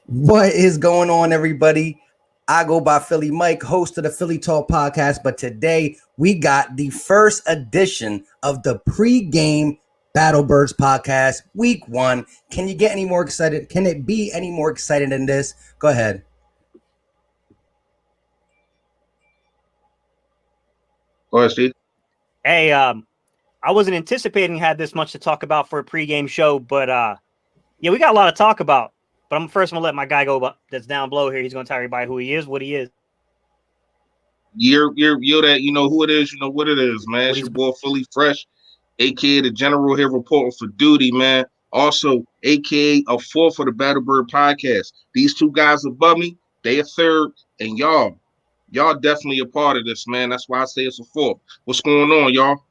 What is going on, everybody? I go by Philly Mike, host of the Philly Talk podcast, but today we got the first edition of the Pregame Battlebirds podcast, week 1. Can you get any more excited? Can it be any more exciting than this? Go ahead. Go ahead, Steve. Hey, I wasn't anticipating had this much to talk about for a pregame show, but yeah, we got a lot to talk about. But I'm first gonna let my guy go that's down below here. He's gonna tell everybody who he is, what he is. You're that you know who it is, you know what it is, man. It's your boy Philly Fresh, aka the General here reporting for duty, man. Also, aka a fourth of the Battlebird podcast. These two guys above me, they a third, and y'all definitely a part of this, man. That's why I say it's a fourth. What's going on, y'all?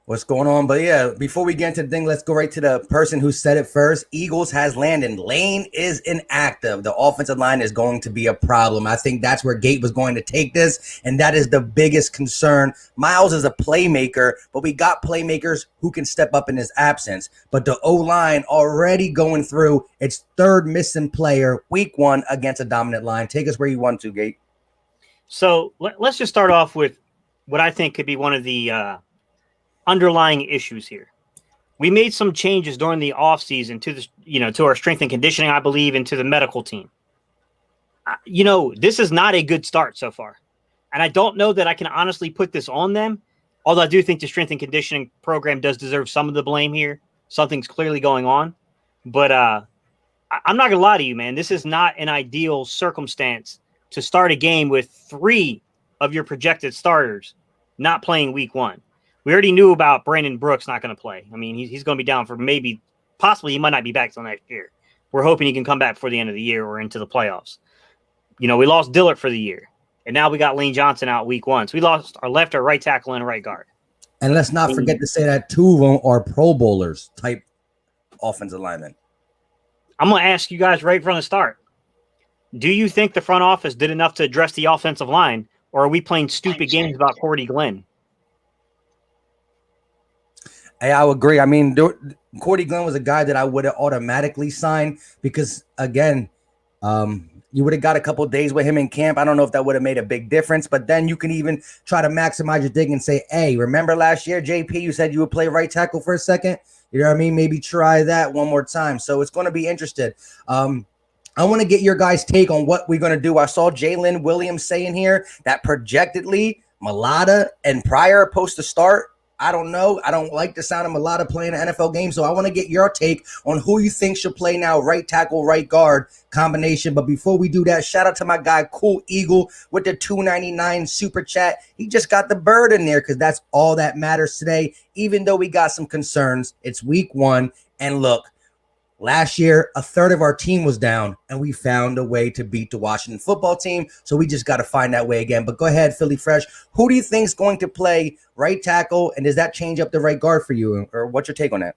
What's going on? But yeah, before we get into the thing, let's go right to the person who said it first. Eagles has landed. Lane is inactive. The offensive line is going to be a problem. I think that's where Gate was going to take this, and that is the biggest concern. Miles is a playmaker, but we got playmakers who can step up in his absence. But the O-line already going through its third missing player, week 1 against a dominant line. Take us where you want to, Gate. So let's just start off with what I think could be one of the underlying issues here. We made some changes during the offseason to the, to our strength and conditioning, I believe, and to the medical team. This is not a good start so far. And I don't know that I can honestly put this on them, although I do think the strength and conditioning program does deserve some of the blame here. Something's clearly going on. But I'm not going to lie to you, man. This is not an ideal circumstance to start a game with 3 of your projected starters not playing week 1. We already knew about Brandon Brooks not going to play. I mean, he's going to be down for possibly he might not be back till next year. We're hoping he can come back before the end of the year or into the playoffs. We lost Dillard for the year, and now we got Lane Johnson out week 1. So we lost our left, our right tackle, and right guard. And let's not forget to say that 2 of them are Pro Bowlers type offensive linemen. I'm going to ask you guys right from the start. Do you think the front office did enough to address the offensive line, or are we playing stupid games about Cordy Glenn? Hey, I would agree. I mean, Cordy Glenn was a guy that I would have automatically signed because, again, you would have got a couple days with him in camp. I don't know if that would have made a big difference, but then you can even try to maximize your thing and say, hey, remember last year, JP, you said you would play right tackle for a second? You know what I mean? Maybe try that one more time. So it's going to be interesting. I want to get your guys' take on what we're going to do. I saw Jalen Williams saying here that projectedly Mulata and Pryor are supposed to start. I don't know. I don't like the sound of Mulata playing an NFL game, so I want to get your take on who you think should play now, right tackle, right guard combination. But before we do that, shout out to my guy, Cool Eagle, with the $2.99 super chat. He just got the bird in there because that's all that matters today, even though we got some concerns. It's week 1, and look, last year, a third of our team was down, and we found a way to beat the Washington football team. So we just got to find that way again. But go ahead, Philly Fresh. Who do you think is going to play right tackle, and does that change up the right guard for you? Or what's your take on that?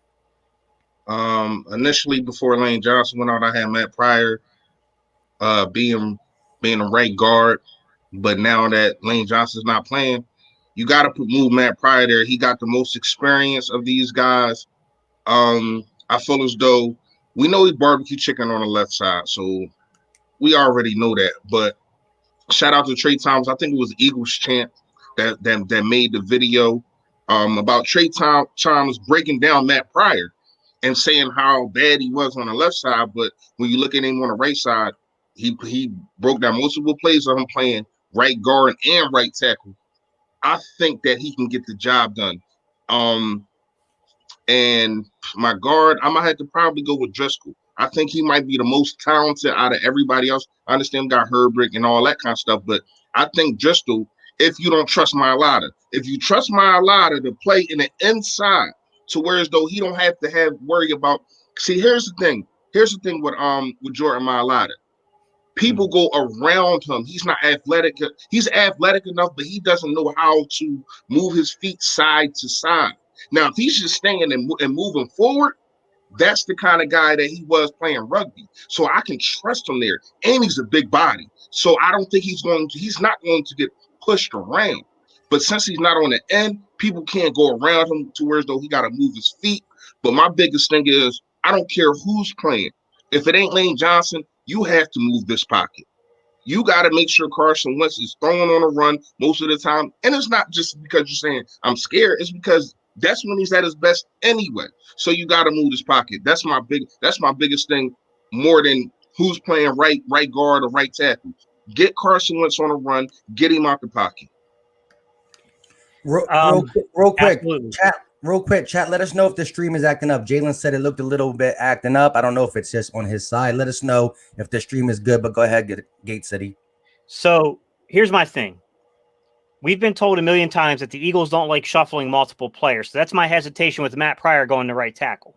Initially, before Lane Johnson went out, I had Matt Pryor being a right guard. But now that Lane Johnson's not playing, you got to move Matt Pryor there. He got the most experience of these guys. I feel as though we know he's barbecue chicken on the left side, so we already know that. But shout out to Trey Thomas. I think it was Eagles chant that made the video about Trey Thomas breaking down Matt Pryor and saying how bad he was on the left side. But when you look at him on the right side, he broke down multiple plays of him playing right guard and right tackle. I think that he can get the job done. And my guard, I might have to probably go with Driscoll. I think he might be the most talented out of everybody else. I understand we got Herbert and all that kind of stuff, but I think Driscoll, if you don't trust Mailata, if you trust Mailata to play in the inside to where as though he don't have to worry about. See, here's the thing. Here's the thing with Jordan Mailata. People go around him. He's not athletic. He's athletic enough, but he doesn't know how to move his feet side to side. Now, if he's just staying and moving forward, that's the kind of guy that he was playing rugby. So I can trust him there. And he's a big body. So I don't think he's not going to get pushed around. But since he's not on the end, people can't go around him to where as though he got to move his feet. But my biggest thing is I don't care who's playing. If it ain't Lane Johnson, you have to move this pocket. You got to make sure Carson Wentz is throwing on a run most of the time. And it's not just because you're saying I'm scared. It's because that's when he's at his best anyway. So you got to move this pocket. That's my biggest thing, more than who's playing right guard or right tackle. Get Carson Wentz on a run. Get him out the pocket. Real quick, absolutely. chat. Let us know if the stream is acting up. Jalen said it looked a little bit acting up. I don't know if it's just on his side. Let us know if the stream is good. But go ahead, Gate City. So here's my thing. We've been told a million times that the Eagles don't like shuffling multiple players. So that's my hesitation with Matt Pryor going to right tackle.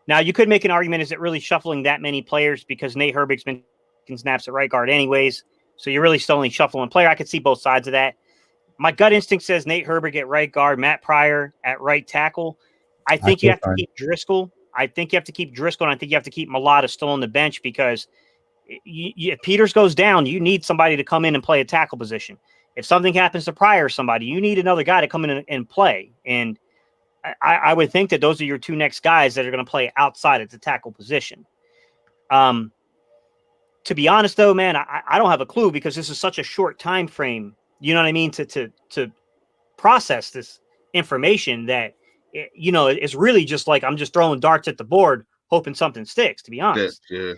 Now, you could make an argument, is it really shuffling that many players because Nate Herbert's been taking snaps at right guard anyways? So you're really still only shuffling player. I could see both sides of that. My gut instinct says Nate Herbert at right guard, Matt Pryor at right tackle. I think you have to keep Driscoll. And I think you have to keep Mailata still on the bench because if Peters goes down, you need somebody to come in and play a tackle position. If something happens to Pryor or somebody, you need another guy to come in and play. And I would think that those are your two next guys that are going to play outside at the tackle position. To be honest, though, man, I don't have a clue because this is such a short time frame. You know what I mean? To process this information that, it's really just like I'm just throwing darts at the board, hoping something sticks, to be honest. Yeah.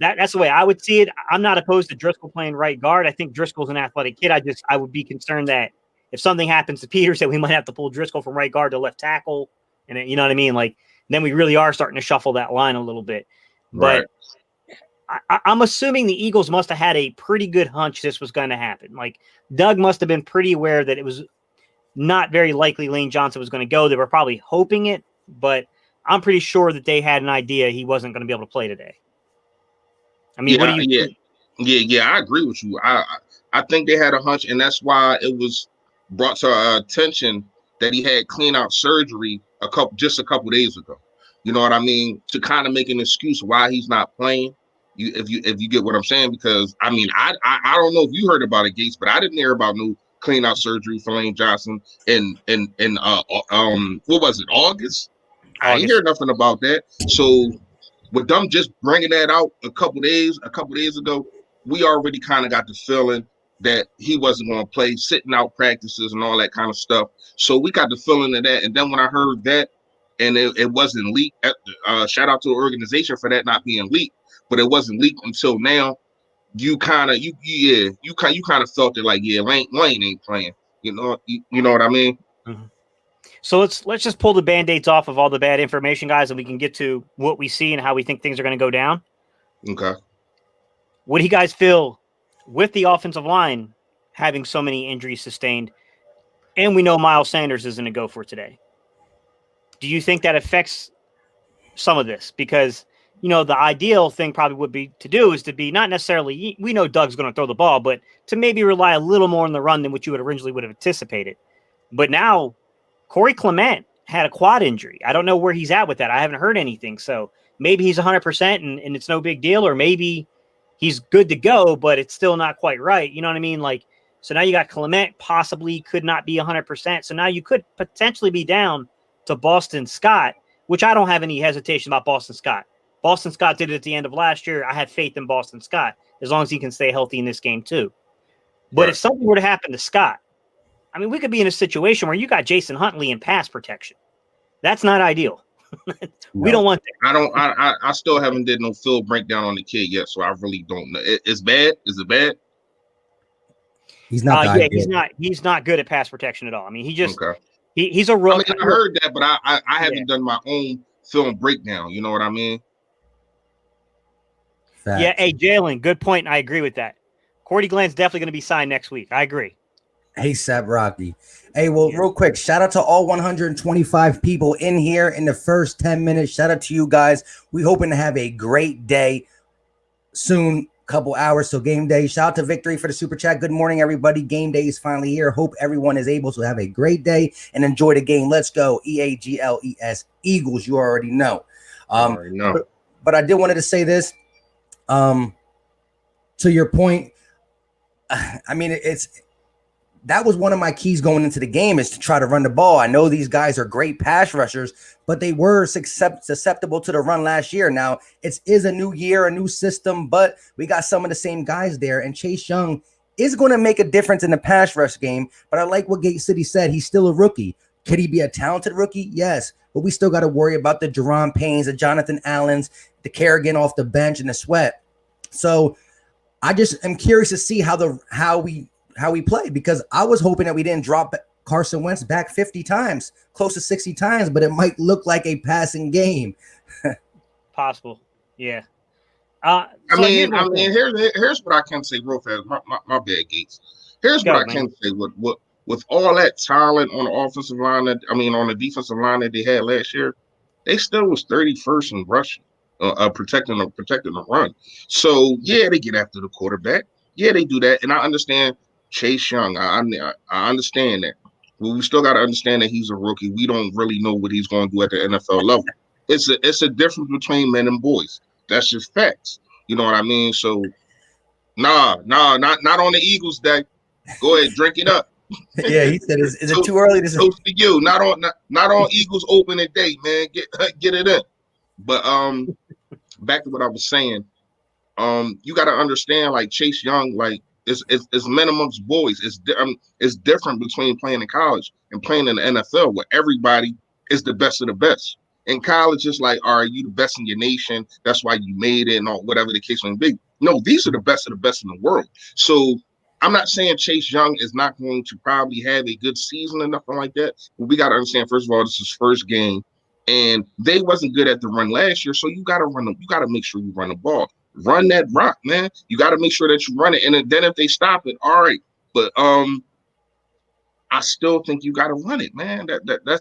That's the way I would see it. I'm not opposed to Driscoll playing right guard. I think Driscoll's an athletic kid. I would be concerned that if something happens to Peters, that we might have to pull Driscoll from right guard to left tackle. And you know what I mean? Like, then we really are starting to shuffle that line a little bit. But I'm assuming the Eagles must have had a pretty good hunch this was going to happen. Like, Doug must have been pretty aware that it was not very likely Lane Johnson was going to go. They were probably hoping it, but I'm pretty sure that they had an idea he wasn't going to be able to play today. I mean, what do you think? Yeah, I agree with you. I think they had a hunch, and that's why it was brought to our attention that he had clean out surgery a couple days ago. You know what I mean? To kind of make an excuse why he's not playing. If you get what I'm saying, because I mean, I don't know if you heard about it, Gates, but I didn't hear about no clean out surgery for Lane Johnson in what was it, August? I didn't hear nothing about that. So with them just bringing that out a couple days ago, we already kind of got the feeling that he wasn't going to play, sitting out practices and all that kind of stuff. So we got the feeling of that. And then when I heard that, and it wasn't leaked, shout out to the organization for that not being leaked, but it wasn't leaked until now. You kind of felt it like, yeah, Lane ain't playing. You know what I mean? Mm-hmm. So let's just pull the Band-Aids off of all the bad information, guys, and we can get to what we see and how we think things are going to go down. Okay. What do you guys feel with the offensive line having so many injuries sustained, and we know Miles Sanders isn't a go for today? Do you think that affects some of this? Because, the ideal thing probably would be to do is to be not necessarily, we know Doug's going to throw the ball, but to maybe rely a little more on the run than what you would have anticipated. But now Corey Clement had a quad injury. I don't know where he's at with that. I haven't heard anything. So maybe he's 100% and it's no big deal, or maybe he's good to go, but it's still not quite right. You know what I mean? Like, so now you got Clement possibly could not be 100%. So now you could potentially be down to Boston Scott, which I don't have any hesitation about Boston Scott. Boston Scott did it at the end of last year. I have faith in Boston Scott as long as he can stay healthy in this game too. But if something were to happen to Scott, I mean, we could be in a situation where you got Jason Huntley in pass protection. That's not ideal. We don't want that. I still haven't did no full breakdown on the kid yet, so I really don't know. It's bad. Is it bad? He's not. He's not good at pass protection at all. I mean, he's a rook. I heard that, but I haven't done my own film breakdown. You know what I mean? Facts. Yeah. Hey, Jalen, good point. I agree with that. Cordy Glenn's definitely going to be signed next week. I agree. Hey, Sap Rocky. Hey, real quick, shout out to all 125 people in here in the first 10 minutes. Shout out to you guys. We hoping to have a great day soon, couple hours. So game day. Shout out to Victory for the super chat. Good morning, everybody. Game day is finally here. Hope everyone is able to have a great day and enjoy the game. Let's go. EAGLES Eagles. You already know. But I did wanted to say this. To your point, I mean, it's that was one of my keys going into the game, is to try to run the ball. I know these guys are great pass rushers, but they were susceptible to the run last year. Now, it is a new year, a new system, but we got some of the same guys there, and Chase Young is going to make a difference in the pass rush game. But I like what Gate City said. He's still a rookie. Could he be a talented rookie? Yes, but we still got to worry about the Jerron Paynes, the Jonathan Allens, the Kerrigan off the bench, and the Sweat. So I just am curious to see how we play, because I was hoping that we didn't drop Carson Wentz back 50 times, close to 60 times, but it might look like a passing game. Possible, yeah. Here's what I can say real fast. My bad, Gates. Here's what I can say with all that talent on the offensive line on the defensive line that they had last year, they still was 31st in rushing, protecting the run. So yeah, they get after the quarterback. Yeah, they do that, and I understand Chase Young. I understand that. But we still got to understand that he's a rookie. We don't really know what he's going to do at the NFL level. It's a difference between men and boys. That's just facts. You know what I mean? So, not on the Eagles day. Go ahead, drink it up. Yeah, he said, "Is it too early to say?" Toast to you. Not on Eagles opening day, man. Get it in. But back to what I was saying. You got to understand, like Chase Young, like it's men amongst boys. It's different between playing in college and playing in the NFL, where everybody is the best of the best. In college, it's like, are you the best in your nation? That's why you made it, and or whatever the case may be. No, these are the best of the best in the world. So I'm not saying Chase Young is not going to probably have a good season or nothing like that. But we got to understand, first of all, this is his first game, and they wasn't good at the run last year. So you got to run them. You got to make sure you run the ball. Run that rock, man. You got to make sure that you run it, and then if they stop it, all right. But I still think you got to run it, man.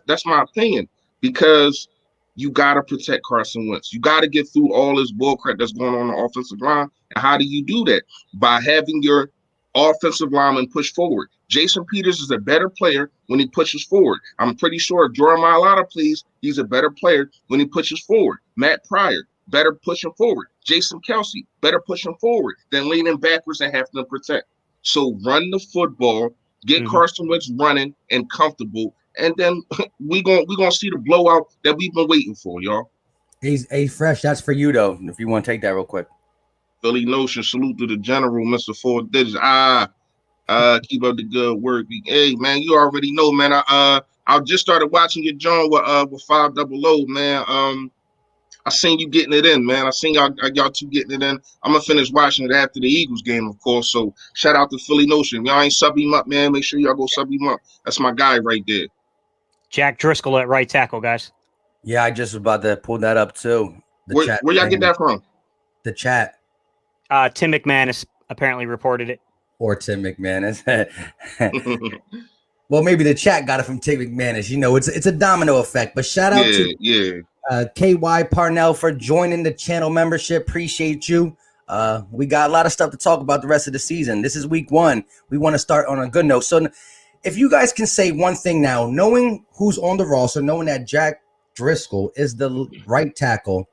That's my opinion, because you got to protect Carson Wentz. You got to get through all this bullcrap that's going on the offensive line. And how do you do that? By having your offensive lineman push forward. Jason Peters is a better player when he pushes forward. I'm pretty sure if Jordan Mailata plays, he's a better player when he pushes forward. Matt Pryor, better pushing forward. Jason Kelsey, better pushing forward than leaning backwards and having to protect. So run the football, get Carson Wentz running and comfortable, and then we gonna see the blowout that we've been waiting for, y'all. Hey, Fresh, that's for you though, if you want to take that real quick. Philly Notion, salute to the general, Mr. Four Digits. Keep up the good work. Hey man, you already know, man. I just started watching your John with 500, man. I seen you getting it in, man. I seen y'all two getting it in. I'm gonna finish watching it after the Eagles game, of course. So shout out to Philly Notion. Y'all ain't sub him up, man. Make sure y'all go sub him up. That's my guy right there. Jack Driscoll at right tackle, guys. Yeah, I just was about to pull that up too. Where y'all get that from? The chat. Tim McManus apparently reported it. Or Tim McManus. Well, maybe the chat got it from Tim McManus. You know, it's a domino effect. But shout out to KY Parnell for joining the channel membership. Appreciate you. We got a lot of stuff to talk about the rest of the season. This is week 1. We want to start on a good note. So if you guys can say one thing now, knowing who's on the roster, knowing that Jack Driscoll is the right tackle,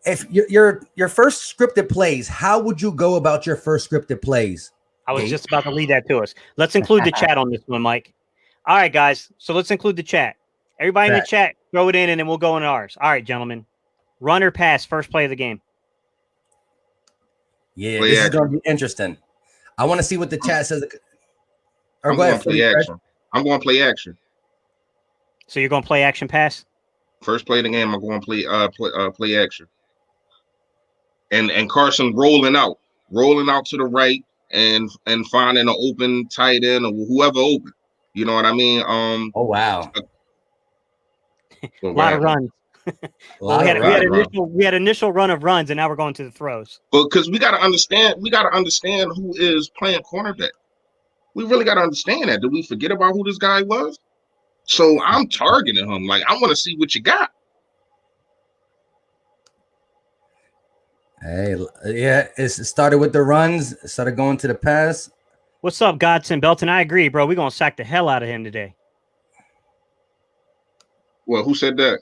if your first scripted plays, how would you go about your first scripted plays? I was just about to lead that to us. Let's include the chat on this one, Mike. All right, guys. So let's include the chat. Everybody in the chat, throw it in, and then we'll go into ours. All right, gentlemen. Run or pass, first play of the game. Yeah, this is going to be interesting. I want to see what the chat says. I'm going to play action. I'm going to play action. So you're going to play action pass? First play of the game, I'm going to play action. And Carson rolling out to the right and finding an open tight end or whoever open. You know what I mean? Oh wow. A lot of runs. We had initial run of runs, and now we're going to the throws. But because we got to understand who is playing cornerback. We really got to understand that. Did we forget about who this guy was? So I'm targeting him. Like, I want to see what you got. Hey, yeah, it started with the runs, started going to the pass. What's up, Godson Belton? I agree, bro. We're going to sack the hell out of him today. Well, who said that?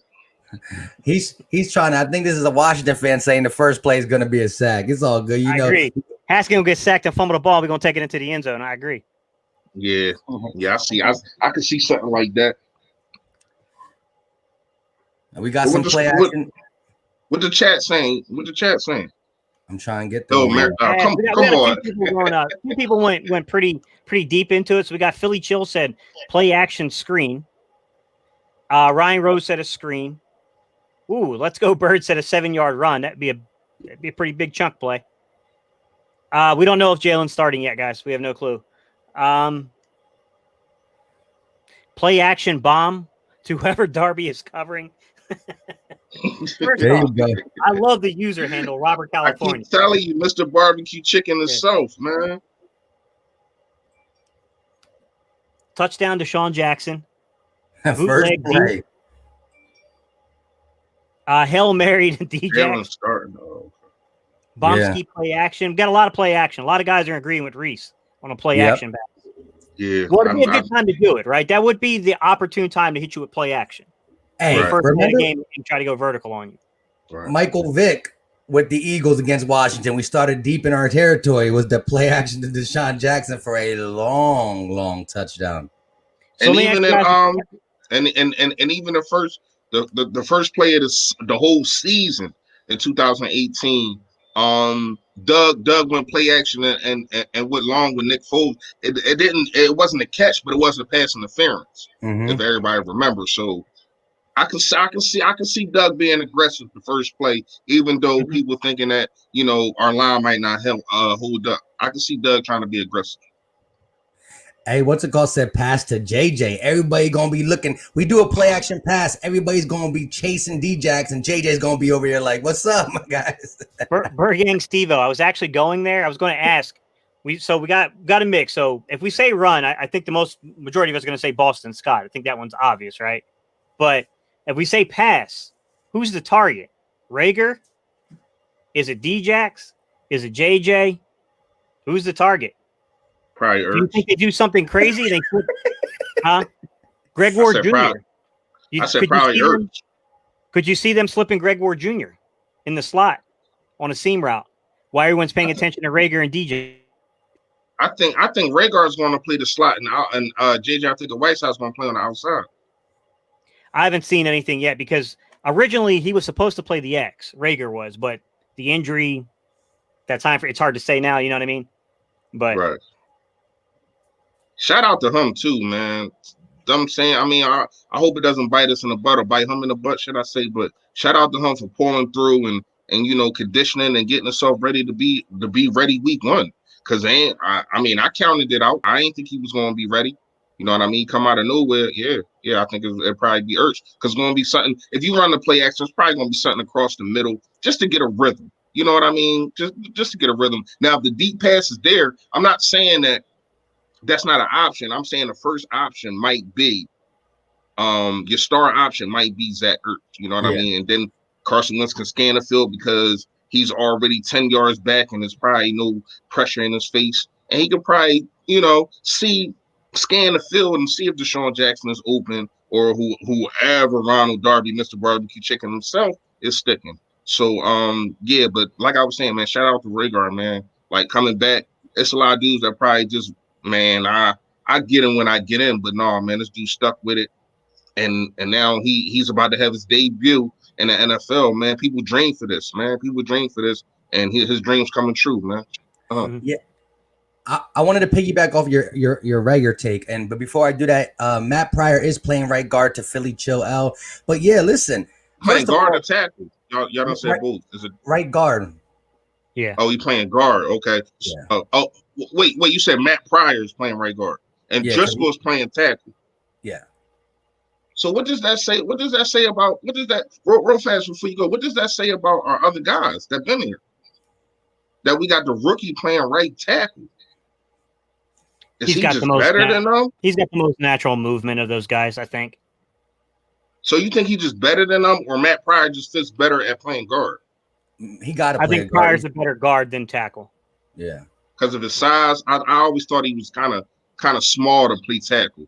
He's trying to. I think this is a Washington fan saying the first play is going to be a sack. It's all good. You know, agree. Haskins will get sacked and fumble the ball. We're gonna take it into the end zone. I agree. Yeah, I see. I could see something like that. We got some play action. What the chat saying? I'm trying to get them. man. Come on. A few people went pretty deep into it. So we got Philly Chill said play action screen. Ryan Rose said a screen. Ooh, let's go Bird said a 7-yard run. That'd be a pretty big chunk play. We don't know if Jalen's starting yet, guys. We have no clue. Play action bomb to whoever Darby is covering. There you go. I love the user handle, Robert California. I keep telling you, Mr. Barbecue Chicken is South, man. Touchdown to Deshaun Jackson. First play. Hail Mary to DJ. Bombski play action. Got a lot of play action. A lot of guys are agreeing with Reese on a play action back. Yeah. Well, it'd be a good time to do it, right? That would be the opportune time to hit you with play action. Hey, first play game and try to go vertical on you. Right. Michael Vick with the Eagles against Washington. We started deep in our territory. It was the play action to Deshaun Jackson for a long touchdown. And even even the first play of the whole season in 2018, Doug went play action and went long with Nick Foles. It wasn't a catch, but it was a pass interference, if everybody remembers. So I can see Doug being aggressive the first play, even though people thinking that our line might not hold up. I can see Doug trying to be aggressive. Hey, what's it called? Said pass to JJ. Everybody gonna be looking. We do a play action pass. Everybody's gonna be chasing D-Jax, and JJ's gonna be over here like, "What's up, my guys?" Bergang Stevo. I was actually going there. I was going to ask. We got a mix. So if we say run, I think the majority of us are going to say Boston Scott. I think that one's obvious, right? But if we say pass, who's the target? Rager? Is it D-Jax? Is it JJ? Who's the target? Probably do you think they do something crazy? Greg Ward Jr. I said probably Ertz. Could you see them slipping Greg Ward Jr. in the slot on a seam route while everyone's paying attention to Rager and DJ? I think Rager is going to play the slot, and JJ, I think the White House is going to play on the outside. I haven't seen anything yet because originally he was supposed to play the X. Rager was, but the injury, it's hard to say now. You know what I mean? But right. Shout out to him too, man. I'm saying, I hope it doesn't bite us in the butt or bite him in the butt, should I say? But shout out to him for pulling through and conditioning and getting himself ready to be ready week 1. Because I counted it out. I ain't think he was going to be ready. You know what I mean? Come out of nowhere. Yeah. I think it'll probably be Ertz because it's going to be something. If you run the play action, it's probably going to be something across the middle just to get a rhythm. You know what I mean? Just to get a rhythm. Now, if the deep pass is there, I'm not saying that's not an option. I'm saying the first option might be your star option might be Zach Ertz. You know what I mean? And then Carson Wentz can scan the field because he's already 10 yards back and there's probably no pressure in his face. And he could probably, scan the field and see if Deshaun Jackson is open or whoever Ronald Darby, Mr. Barbecue Chicken himself is sticking. So, but like I was saying, man, shout out to Rager, man. Like coming back, it's a lot of dudes that probably just, man, I get him when I get in, but no, man, this dude stuck with it. And now he's about to have his debut in the NFL, man. People dream for this, man. People dream for this, and his dreams coming true, man. Yeah. I wanted to piggyback off your Rager take, but before I do that, Matt Pryor is playing right guard to Philly Chill L. But yeah, listen, playing guard or tackle. Y'all don't say both. Is it right guard? Yeah. Oh, he playing guard. Okay. Yeah. Wait. You said Matt Pryor is playing right guard, and Driscoll is playing tackle. Yeah. So what does that say? What does that say about? What does that real fast before you go? What does that say about our other guys that been here? That we got the rookie playing right tackle. Is he just better than them? He's got the most natural movement of those guys, I think. So you think he's just better than them, or Matt Pryor just fits better at playing guard? He got to. I think Pryor's a better guard than tackle. Yeah, because of his size. I always thought he was kind of small to play tackle.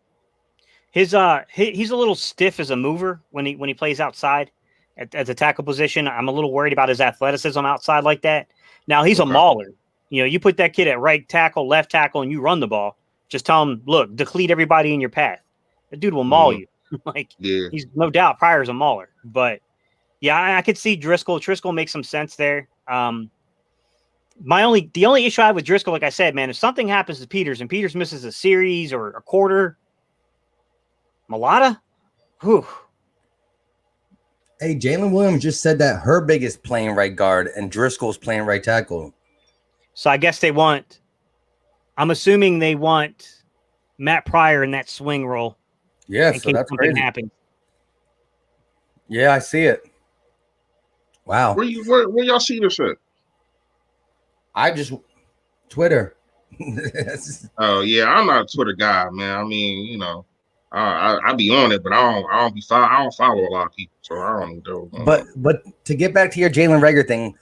He's a little stiff as a mover when he plays outside at the tackle position. I'm a little worried about his athleticism outside like that. Now he's a mauler. You know, you put that kid at right tackle, left tackle, and you run the ball. Just tell him, look, deplete everybody in your path. The dude will maul you. Like, he's no doubt Pryor's a mauler. But yeah, I could see Driscoll. Driscoll makes some sense there. The only issue I have with Driscoll, like I said, man, if something happens to Peters and Peters misses a series or a quarter, Mulata, whew. Hey, Jalen Williams just said that Herbig is playing right guard and Driscoll's playing right tackle. So I guess I'm assuming they want Matt Pryor in that swing role. Yeah, so that's crazy. Happens. Yeah, I see it. Wow. Where y'all see this at? I just Twitter. Oh yeah, I'm not a Twitter guy, man. I mean, you know, I be on it, but I don't follow a lot of people, so I don't know. But to get back to your Jalen Reagor thing,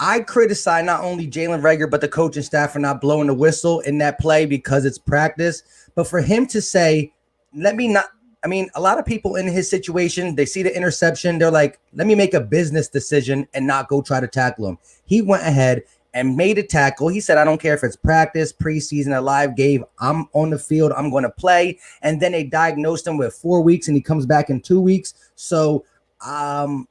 I criticize not only Jalen Reagor but the coaching staff for not blowing the whistle in that play because it's practice. But for him to say, a lot of people in his situation, they see the interception, they're like, let me make a business decision and not go try to tackle him. He went ahead and made a tackle. He said, I don't care if it's practice, preseason, a live game. I'm on the field. I'm going to play. And then they diagnosed him with 4 weeks and he comes back in 2 weeks. So I'm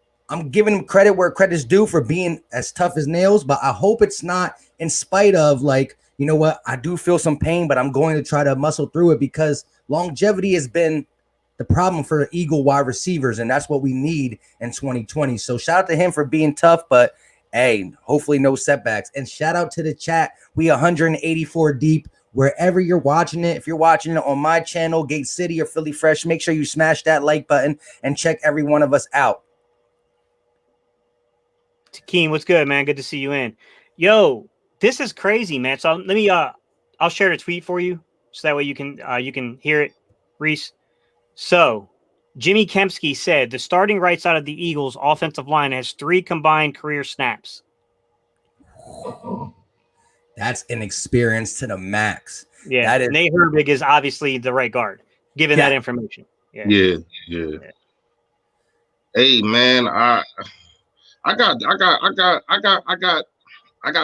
giving him credit where credit's due for being as tough as nails, but I hope it's not in spite of like, you know what, I do feel some pain, but I'm going to try to muscle through it because longevity has been the problem for Eagle wide receivers, and that's what we need in 2020. So shout out to him for being tough, but hey, hopefully no setbacks. And shout out to the chat. We 184 deep. Wherever you're watching it, if you're watching it on my channel, Gate City or Philly Fresh, make sure you smash that like button and check every one of us out. Takeem, what's good, man? Good to see you in. Yo, this is crazy, man. So let me I'll share the tweet for you so that way you can hear it, Reese. So Jimmy Kempski said the starting right side of the Eagles offensive line has 3 combined career snaps. That's inexperience to the max. Yeah, Nate Herbig is obviously the right guard, given that information. Yeah. Hey man, I got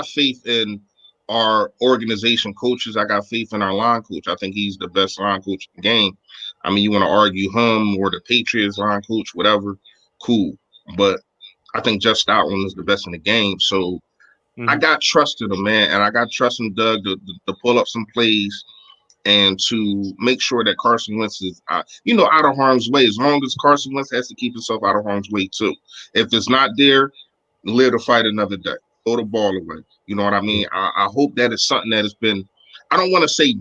faith in our organization coaches. I got faith in our line coach. I think he's the best line coach in the game. I mean, you want to argue him or the Patriots line coach, whatever, cool. But I think Jeff Stoutland is the best in the game. So I got trust in him, man. And I got trust in Doug to pull up some plays and to make sure that Carson Wentz is, out of harm's way. As long as Carson Wentz has to keep himself out of harm's way, too. If it's not there, live to fight another day. Throw the ball away. You know what I mean? I hope that is something that has been, I don't want to say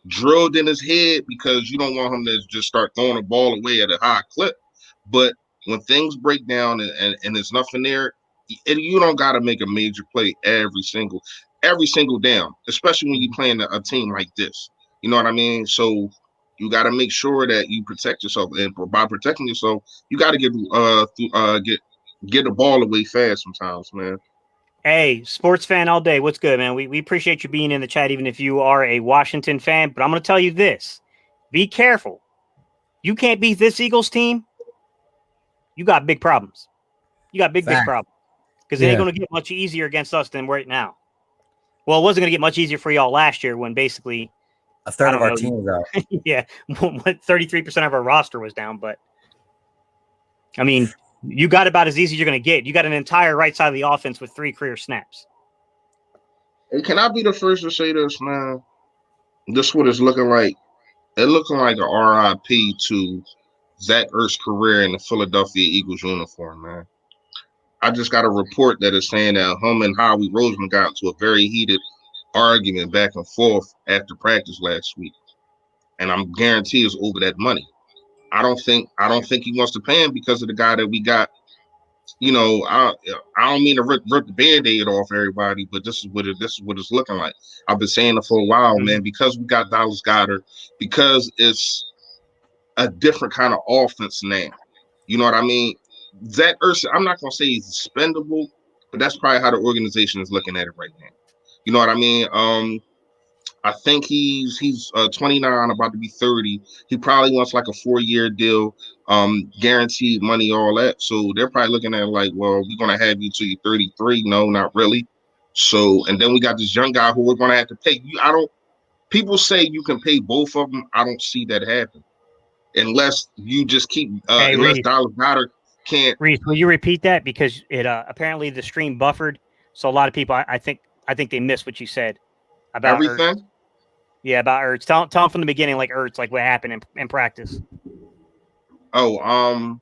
drilled in his head because you don't want him to just start throwing the ball away at a high clip. But when things break down and there's nothing there, you don't got to make a major play every single down, especially when you're playing a team like this. You know what I mean? So you got to make sure that you protect yourself. And by protecting yourself, you got to get the ball away fast sometimes, man. Hey, sports fan all day. What's good, man? We appreciate you being in the chat, even if you are a Washington fan. But I'm going to tell you this. Be careful. You can't beat this Eagles team. You got big problems. You got big problems. Because it ain't going to get much easier against us than right now. Well, it wasn't going to get much easier for y'all last year when basically a third of our team was out. Yeah, 33% of our roster was down. But, I mean, you got about as easy as you're going to get. You got an entire right side of the offense with 3 career snaps. Hey, can I be the first to say this, man? This is what it's looking like. It's looking like a RIP to Zach Ertz's career in the Philadelphia Eagles uniform, man. I just got a report that is saying that him and Howie Roseman got into a very heated argument back and forth after practice last week. And I'm guaranteed it's over that money. I don't think he wants to pay him because of the guy that we got. You know, I don't mean to rip the Band-Aid off everybody, but this is what it's looking like. I've been saying it for a while, man, because we got Dallas Goedert, because it's a different kind of offense now. You know what I mean? Zach Ertz, I'm not gonna say he's expendable, but that's probably how the organization is looking at it right now. You know what I mean? I think he's 29, about to be 30. He probably wants like a 4-year deal, guaranteed money, all that. So they're probably looking at it like, well, we're gonna have you till you're 33. No, not really. So, and then we got this young guy who we're going to have to pay. People say you can pay both of them. I don't see that happen unless you just keep, Hey, unless Reese. Dallas Goedert can't. Reese, will you repeat that? Because it apparently the stream buffered. So a lot of people, I think they missed what you said about Ertz. Everything. Yeah, about Ertz. Tell them from the beginning, like Ertz, like what happened in practice. Oh,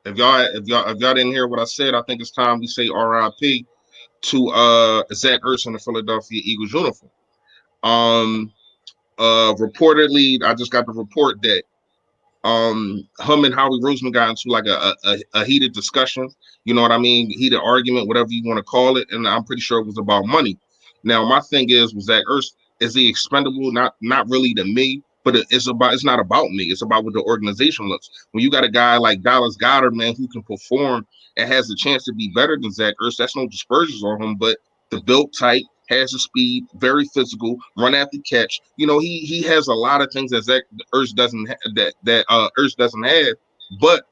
if y'all didn't hear what I said, I think it's time we say RIP to Zach Ertz in the Philadelphia Eagles uniform. Reportedly, I just got the report that him and Howie Roseman got into like a heated discussion. You know what I mean? Heated argument, whatever you want to call it. And I'm pretty sure it was about money. Now, my thing is, was Zach Ertz, is he expendable? Not really to me, but it's not about me. It's about what the organization looks. When you got a guy like Dallas Goedert, man, who can perform and has a chance to be better than Zach Ertz, that's no dispersions on him, but the built tight, has the speed, very physical, run after catch. You know, he has a lot of things that Zach Ertz doesn't Ertz doesn't have. But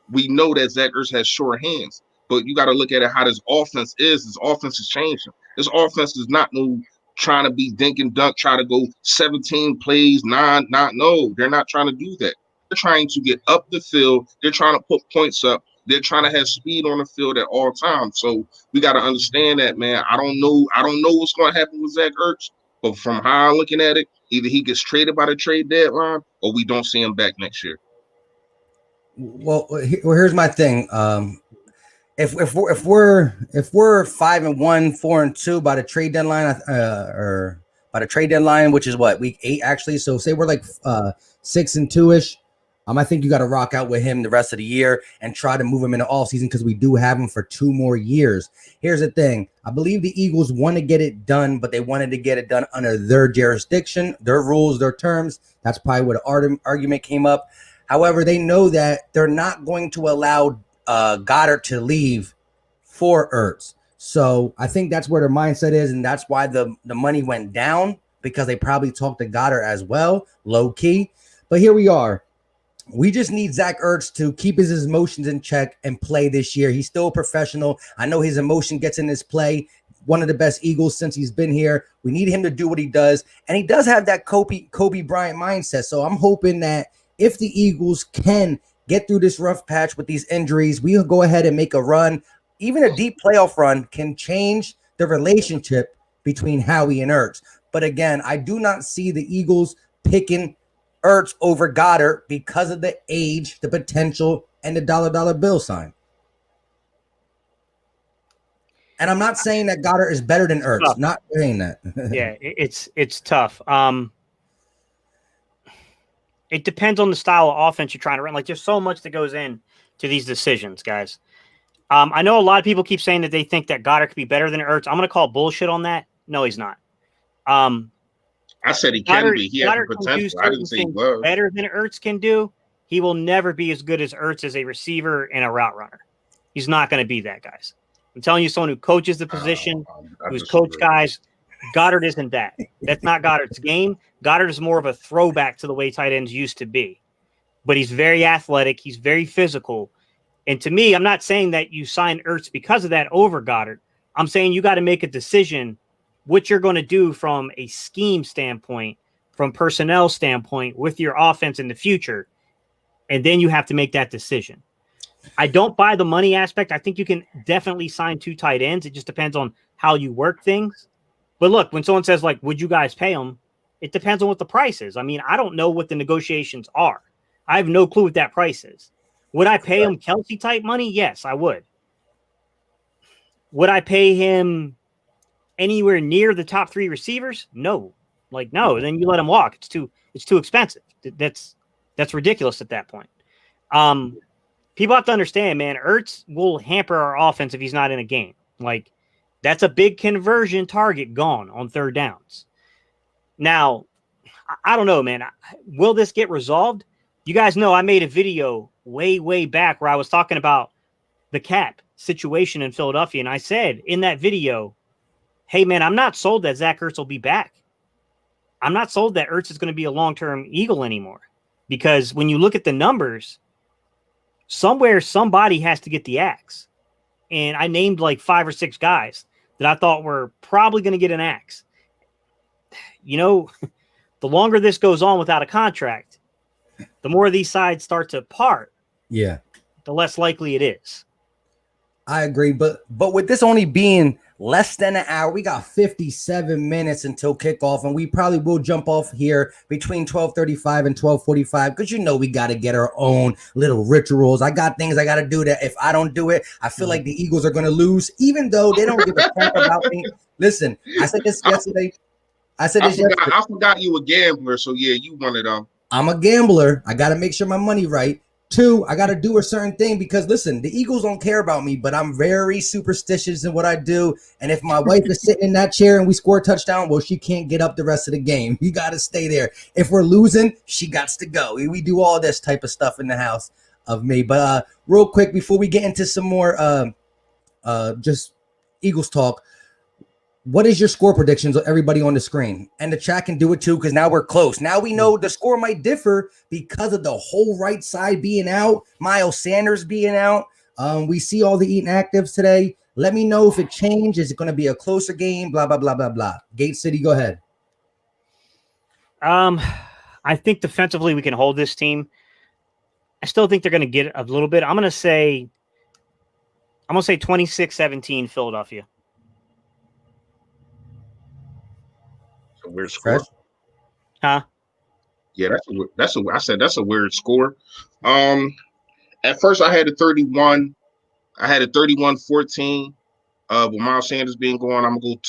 we know that Zach Ertz has sure hands. But you got to look at it how this offense is. This offense is changing. This offense is not no trying to be dink and dunk, try to go 17 plays, no, they're not trying to do that. They're trying to get up the field. They're trying to put points up. They're trying to have speed on the field at all times. So we got to understand that, man. I don't know what's going to happen with Zach Ertz, but from how I'm looking at it, either he gets traded by the trade deadline or we don't see him back next year. Well, here's my thing. If we're 5-1, 4-2 by the trade deadline, or by the trade deadline, which is what, week 8 actually. So say we're like 6-2ish. I think you got to rock out with him the rest of the year and try to move him into all season because we do have him for 2 more years. Here's the thing. I believe the Eagles want to get it done, but they wanted to get it done under their jurisdiction, their rules, their terms. That's probably where the argument came up. However, they know that they're not going to allow Goddard to leave for Ertz. So I think that's where their mindset is, and that's why the money went down, because they probably talked to Goddard as well, low key. But here we are. We just need Zach Ertz to keep his emotions in check and play this year. He's still a professional. I know his emotion gets in his play. One of the best Eagles since he's been here. We need him to do what he does. And he does have that Kobe Bryant mindset. So I'm hoping that if the Eagles can get through this rough patch with these injuries, we'll go ahead and make a run. Even a deep playoff run can change the relationship between Howie and Ertz. But again, I do not see the Eagles picking Ertz over Goddard because of the age, the potential, and the dollar bill sign. And I'm not saying that Goddard is better than Ertz. Tough. Not saying that. Yeah, it's tough. It depends on the style of offense you're trying to run. Like, there's so much that goes in to these decisions, guys. I know a lot of people keep saying that they think that Goddard could be better than Ertz. I'm going to call bullshit on that. No, he's not. I said he can be. He has the potential. I didn't say he was. Better than Ertz can do. He will never be as good as Ertz as a receiver and a route runner. He's not going to be that, guys. I'm telling you, someone who coaches the position, who's coached guys. Goddard isn't that. That's not Goddard's game. Goddard is more of a throwback to the way tight ends used to be. But he's very athletic. He's very physical. And to me, I'm not saying that you sign Ertz because of that over Goddard. I'm saying you got to make a decision what you're going to do from a scheme standpoint, from personnel standpoint with your offense in the future. And then you have to make that decision. I don't buy the money aspect. I think you can definitely sign 2 tight ends. It just depends on how you work things. But look, when someone says, like, would you guys pay him? It depends on what the price is. I mean, I don't know what the negotiations are. I have no clue what that price is. Would I pay him Kelsey type money? Yes, I would. Would I pay him anywhere near the top 3 receivers? No. Like, no, then you let him walk. It's too expensive. That's ridiculous at that point. People have to understand, man, Ertz will hamper our offense if he's not in a game. Like, that's a big conversion target gone on 3rd downs. Now, I don't know, man. Will this get resolved? You guys know I made a video way back where I was talking about the cap situation in Philadelphia. And I said in that video, hey, man, I'm not sold that Zach Ertz will be back. I'm not sold that Ertz is going to be a long-term Eagle anymore. Because when you look at the numbers, somewhere somebody has to get the axe. And I named like 5 or 6 guys. that I thought were probably going to get an axe. You know, the longer this goes on without a contract, the more these sides start to part. Yeah, the less likely it is. I agree. But with this only being less than an hour, we got 57 minutes until kickoff, and we probably will jump off here between 12:35 and 12:45 because we got to get our own little rituals. I got things I got to do that if I don't do it, I feel like the Eagles are going to lose, even though they don't give a crap about me. Listen, I said this yesterday. I forgot you a gambler, so yeah, you one of them. I'm a gambler. I got to make sure my money right. 2, I got to do a certain thing because, listen, the Eagles don't care about me, but I'm very superstitious in what I do. And if my wife is sitting in that chair and we score a touchdown, well, she can't get up the rest of the game. You got to stay there. If we're losing, she got to go. We do all this type of stuff in the house of me. But real quick, before we get into some more just Eagles talk, what is your score predictions of everybody on the screen? And the chat can do it too, because now we're close. Now we know the score might differ because of the whole right side being out, Miles Sanders being out. We see all the inactives today. Let me know if it changed. Is it going to be a closer game? Blah, blah, blah, blah, blah. Gate City, go ahead. I think defensively we can hold this team. I still think they're going to get a little bit. I'm going to say 26-17 Philadelphia. A weird score. Huh? Yeah, that's a weird score. At first I had a 31. I had a 31-14. With Miles Sanders being gone, I'm gonna go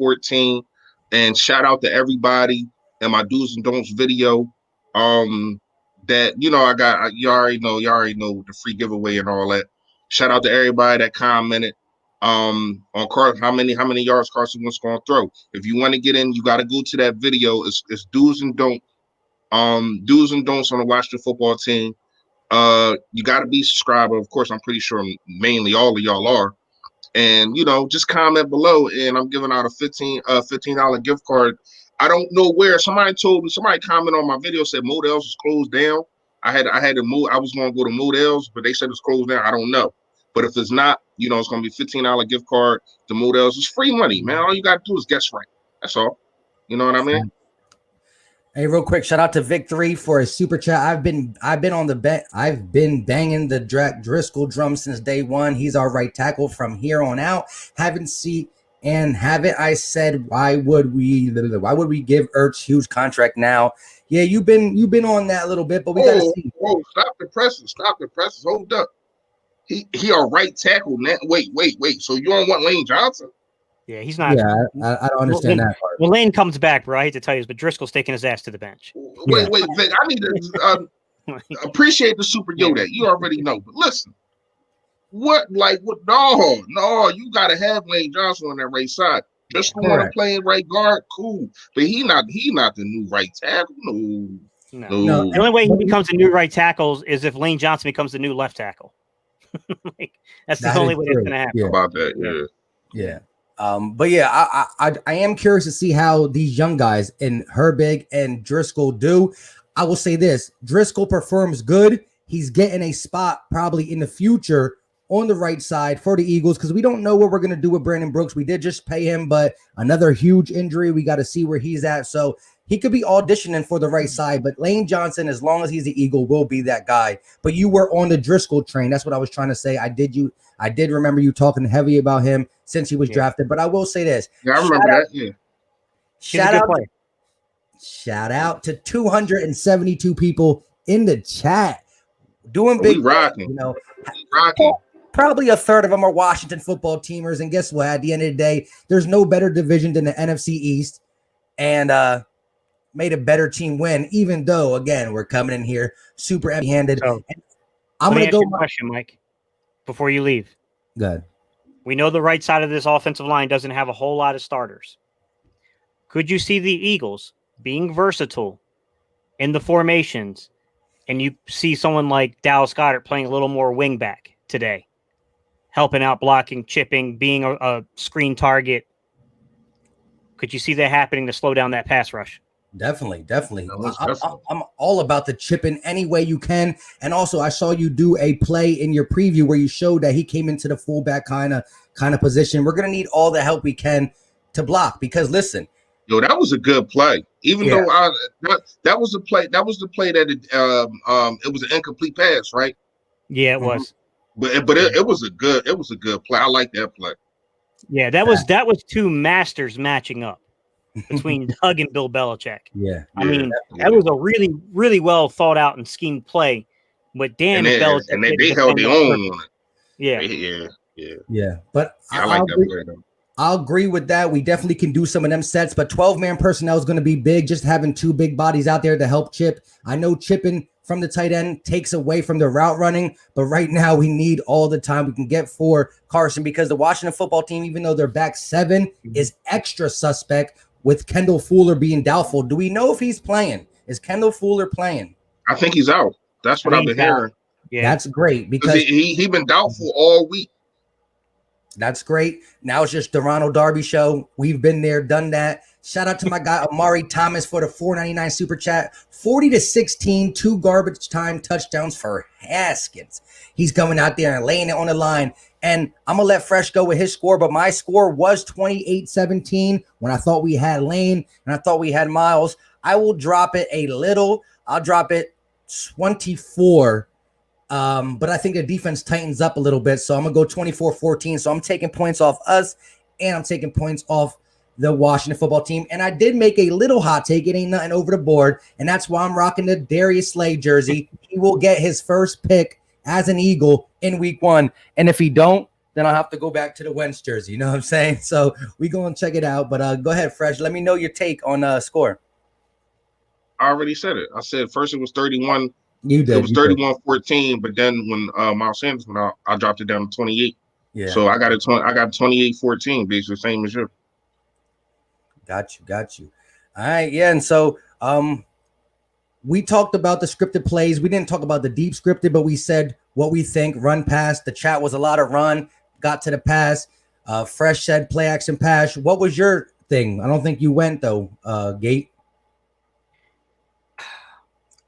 28-14. And shout out to everybody in my do's and don'ts video. That I got. You already know the free giveaway and all that. Shout out to everybody that commented. On how many yards Carson Wentz going to throw. If you want to get in, you got to go to that video. It's do's and don'ts on the Watch the Football Team. You got to be subscribed. Of course, I'm pretty sure mainly all of y'all are. And just comment below, and I'm giving out a $15 gift card. I don't know where. Somebody commented on my video, said Modell's is closed down. I had to move. I was going to go to Modell's, but they said it's closed down. I don't know. But if it's not, it's going to be $15 gift card to Modell's. It's free money, man. All you got to do is guess right. That's all. You know what I mean? Hey, real quick, shout out to Vic3 for a super chat. I've been banging the Driscoll drum since day one. He's our right tackle from here on out. I said, why would we give Ertz huge contract now? Yeah, you've been on that a little bit, but we got to see. Whoa, stop the presses. Hold up. He our right tackle now. Wait. So you don't want Lane Johnson? Yeah, he's not. Yeah, I don't understand that part. Well, Lane comes back, bro. I hate to tell you this, but Driscoll's taking his ass to the bench. Wait, Vic. I need to appreciate the Super Yoda. You already know. But listen, what? No, you got to have Lane Johnson on that right side. Just want to play right guard, cool. But he not the new right tackle. No. The only way he becomes a new right tackle is if Lane Johnson becomes the new left tackle. That's the only way it's going to happen. Yeah. About that, yeah. But yeah, I am curious to see how these young guys in Herbig and Driscoll do. I will say this: Driscoll performs good. He's getting a spot probably in the future on the right side for the Eagles because we don't know what we're going to do with Brandon Brooks. We did just pay him, but another huge injury. We got to see where he's at. So he could be auditioning for the right side, but Lane Johnson, as long as he's the Eagle, will be that guy. But you were on the Driscoll train. That's what I was trying to say. I did remember you talking heavy about him since he was drafted. But I will say this. Yeah, I remember that. Yeah. Shout out to 272 people in the chat doing big. We rocking. Rocking. Probably a third of them are Washington football teamers. And guess what? At the end of the day, there's no better division than the NFC East. And made a better team win, even though, again, we're coming in here super empty-handed. So, I'm going to go. Question, Mike, before you leave. Good. We know the right side of this offensive line doesn't have a whole lot of starters. Could you see the Eagles being versatile in the formations, and you see someone like Dallas Goedert playing a little more wingback today, helping out, blocking, chipping, being a screen target? Could you see that happening to slow down that pass rush? Definitely. Most definitely. I'm all about the chipping any way you can. And also, I saw you do a play in your preview where you showed that he came into the fullback kind of position. We're gonna need all the help we can to block because listen, Yo, that was a good play. Even yeah, though that was the play. That was the play that it was an incomplete pass, right? Yeah, it Mhm. was. But it was a good play. I like that play. Yeah, that was two masters matching up between Doug and Bill Belichick. yeah, I Yeah, mean, yeah. that was a really, really well thought out and schemed play. But damn, if Belichick didn't They held defend their that own perfect. on it. Yeah, yeah. But I like that play though. I'll agree with that. We definitely can do some of them sets, but 12-man personnel is going to be big. Just having two big bodies out there to help chip. I know chipping from the tight end takes away from the route running, but right now we need all the time we can get for Carson because the Washington football team, even though they're back 7, is extra suspect with Kendall Fuller being doubtful. Do we know if he's playing? Is Kendall Fuller playing? I think he's out. That's what I I've think been hearing. yeah. That's great Because because he been doubtful all week. that's great. Now it's just the Ronald Darby show. We've been there, done that. Shout out to my guy Amari Thomas for the $4.99 super chat. 40-16, 2 garbage time touchdowns for Haskins. He's coming out there and laying it on the line. And I'm going to let Fresh go with his score, but my score was 28-17 when I thought we had Lane and I thought we had Miles. I will drop it a little. I'll drop it 24. But I think the defense tightens up a little bit. So I'm going to go 24-14. So I'm taking points off us and I'm taking points off the Washington football team. And I did make a little hot take. It ain't nothing over the board. And that's why I'm rocking the Darius Slay jersey. He will get his first pick as an Eagle in week 1. And if he don't, then I'll have to go back to the Wentz jersey. You know what I'm saying? So we go and check it out. But go ahead, Fresh. Let me know your take on score. I already said it. I said first it was 31. You did. It was 31-14, but then when Miles Sanders went out, I dropped it down to 28. Yeah. So I got 28-14, basically the same as you. Got you. All right, yeah. And so we talked about the scripted plays. We didn't talk about the deep scripted, but we said what we think, run pass. The chat was a lot of run, got to the pass. Fresh said play action pass. What was your thing? I don't think you went though, Gate.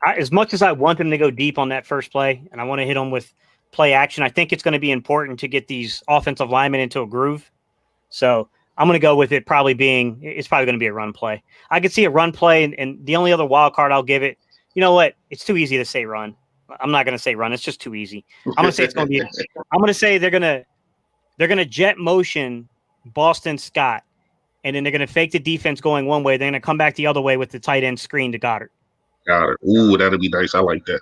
As much as I want them to go deep on that first play, and I want to hit them with play action, I think it's going to be important to get these offensive linemen into a groove. So I'm going to go with it's probably going to be a run play. I could see a run play, and the only other wild card I'll give it, you know what? It's too easy to say run. I'm not going to say run. It's just too easy. I'm going to say it's going to be. I'm going to say they're going to jet motion Boston Scott, and then they're going to fake the defense going one way. They're going to come back the other way with the tight end screen to Goddard. Got it. Ooh, that'll be nice. I like that.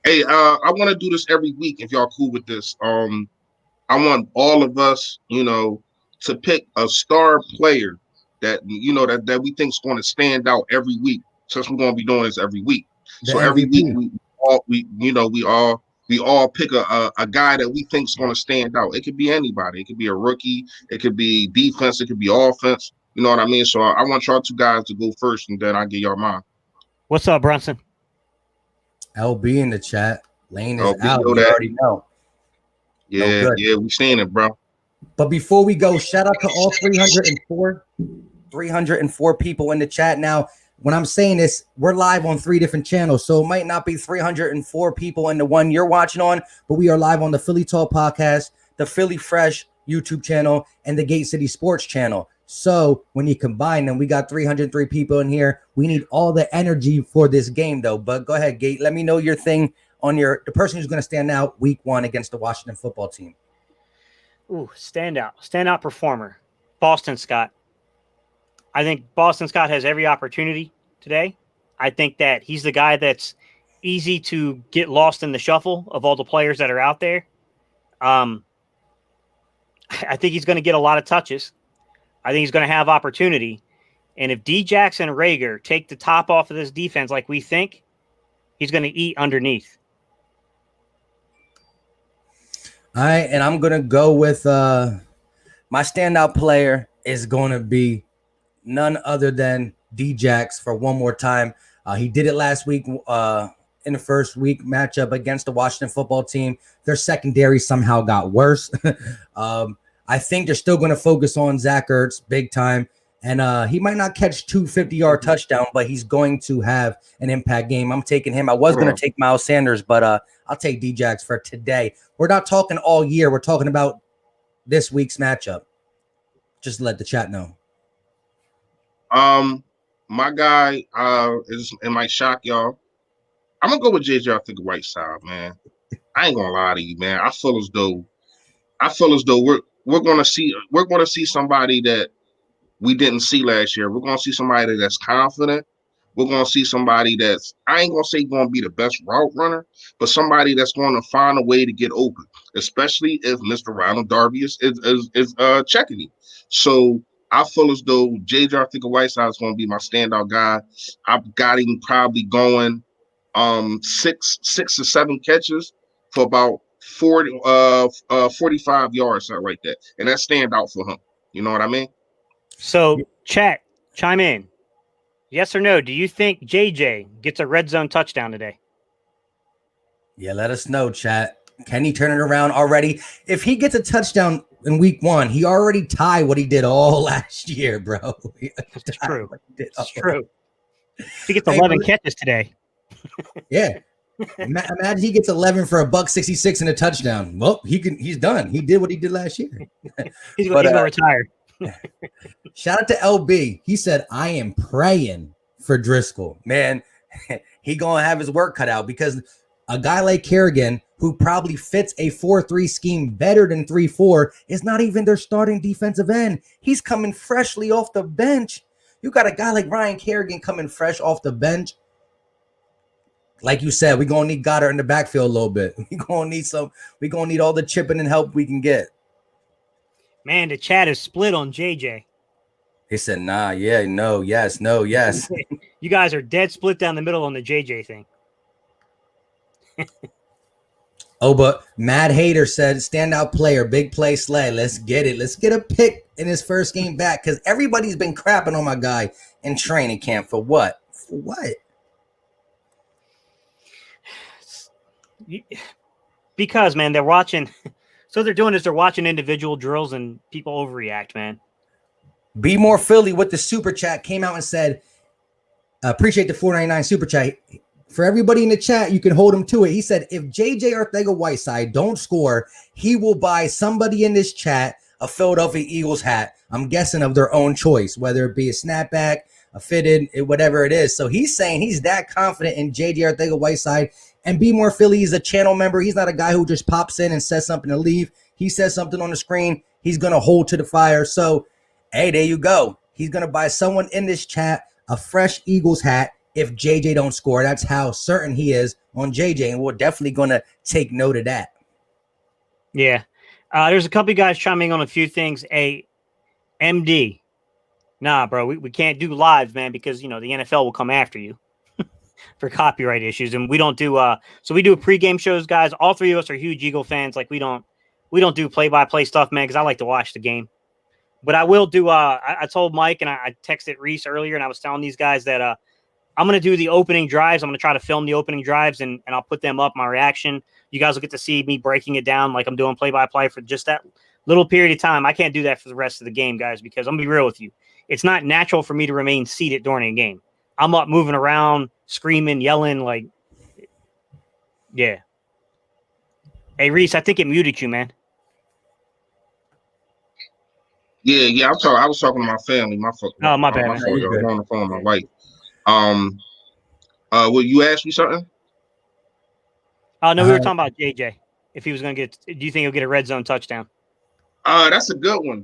Hey, I want to do this every week if y'all cool with this. I want all of us, to pick a star player that that we think is going to stand out every week. Since we're going to be doing this every week, so every week we all pick a guy that we think is going to stand out. It could be anybody. It could be a rookie. It could be defense. It could be offense. You know what I mean? So I want y'all 2 guys to go first, and then I get y'all mine. What's up, Brunson? LB in the chat. Lane is LB, out. You already know. Yeah, we seen it, bro. But before we go, shout out to all 304 people in the chat. Now, when I'm saying this, we're live on 3 different channels, so it might not be 304 people in the one you're watching on, but we are live on the Philly Talk podcast, the Philly Fresh YouTube channel, and the Gate City Sports channel. So when you combine them, we got 303 people in here. We need all the energy for this game, though. But go ahead, Gate. Let me know your thing on the person who's going to stand out week 1 against the Washington football team. Ooh, standout performer, Boston Scott. I think Boston Scott has every opportunity today. I think that he's the guy that's easy to get lost in the shuffle of all the players that are out there. I think he's going to get a lot of touches. I think he's going to have opportunity. And if D. Jackson and Rager take the top off of this defense like we think, he's going to eat underneath. All right, and I'm going to go with my standout player is going to be none other than D-Jax for one more time. He did it last week in the first week matchup against the Washington football team. Their secondary somehow got worse. I think they're still going to focus on Zach Ertz big time. And he might not catch 250-yard touchdown, but he's going to have an impact game. I'm taking him. I was going to take Miles Sanders, but I'll take Djax for today. We're not talking all year. We're talking about this week's matchup. Just to let the chat know. My guy it might shock y'all. I'm gonna go with JJ. I think Whiteside, man. I ain't gonna lie to you, man. I feel as though we're gonna see somebody that we didn't see last year. We're gonna see somebody that's confident. We're gonna see somebody that's, I ain't gonna say gonna be the best route runner, but somebody that's gonna find a way to get open, especially if Mr. Ronald Darby is checking him. So I feel as though JJ Arthur-Whiteside is going to be my standout guy. I've got him probably going 6 or 7 catches for about 45 yards, something like that. And that's standout for him. You know what I mean? So, chat, chime in. Yes or no? Do you think JJ gets a red zone touchdown today? Yeah, let us know, chat. Can he turn it around already? If he gets a touchdown in week 1, he already tied what he did all last year, bro. It's true. It's true. If he gets 11 catches today. Yeah. Imagine he gets 11 for $166 and a touchdown. Well, he's done. He did what he did last year. He's going to retire. Shout out to LB. He said, I am praying for Driscoll. Man, he going to have his work cut out because a guy like Kerrigan, who probably fits a 4-3 scheme better than 3-4, is not even their starting defensive end. He's coming freshly off the bench. You got a guy like Ryan Kerrigan coming fresh off the bench. Like you said, we're going to need Goddard in the backfield a little bit. We're going to need all the chipping and help we can get. Man, the chat is split on JJ. He said, nah, yeah, no, yes, no, yes. You guys are dead split down the middle on the JJ thing. Oh, but Mad Hater said, standout player, big play Slay. Let's get it. Let's get a pick in his first game back because everybody's been crapping on my guy in training camp. For what? For what? Because, man, they're watching. So they're doing is they're watching individual drills and people overreact, man. Be More Philly with the super chat came out and said, appreciate the $4.99 super chat. For everybody in the chat, you can hold him to it. He said, if JJ Arthur-Whiteside don't score, he will buy somebody in this chat a Philadelphia Eagles hat. I'm guessing of their own choice, whether it be a snapback, a fitted, whatever it is. So he's saying he's that confident in JJ Arthur-Whiteside. And Be More Philly is a channel member. He's not a guy who just pops in and says something to leave. He says something on the screen. He's going to hold to the fire. So, hey, there you go. He's going to buy someone in this chat a fresh Eagles hat if JJ don't score. That's how certain he is on JJ. And we're definitely going to take note of that. Yeah. There's a couple of guys chiming on a few things. MD. Nah, bro, we can't do live, man, because, the NFL will come after you. For copyright issues, and we don't do so we do pregame shows, guys. All three of us are huge Eagle fans. Like we don't do play-by-play stuff, man, because I like to watch the game. But I will do I told Mike and I texted Reese earlier, and I was telling these guys that I'm gonna do the opening drives. I'm gonna try to film the opening drives and I'll put them up, my reaction. You guys will get to see me breaking it down like I'm doing play-by-play for just that little period of time. I can't do that for the rest of the game, guys, because I'm gonna be real with you. It's not natural for me to remain seated during a game. I'm up moving around, screaming, yelling, like, yeah. Hey, Reese, I think it muted you, man. Yeah. I was talking to my family. My bad. My fault. I was on the phone with my wife. Will you ask me something? Oh no, we were talking about JJ. If he was going to get, do you think he'll get a red zone touchdown? That's a good one.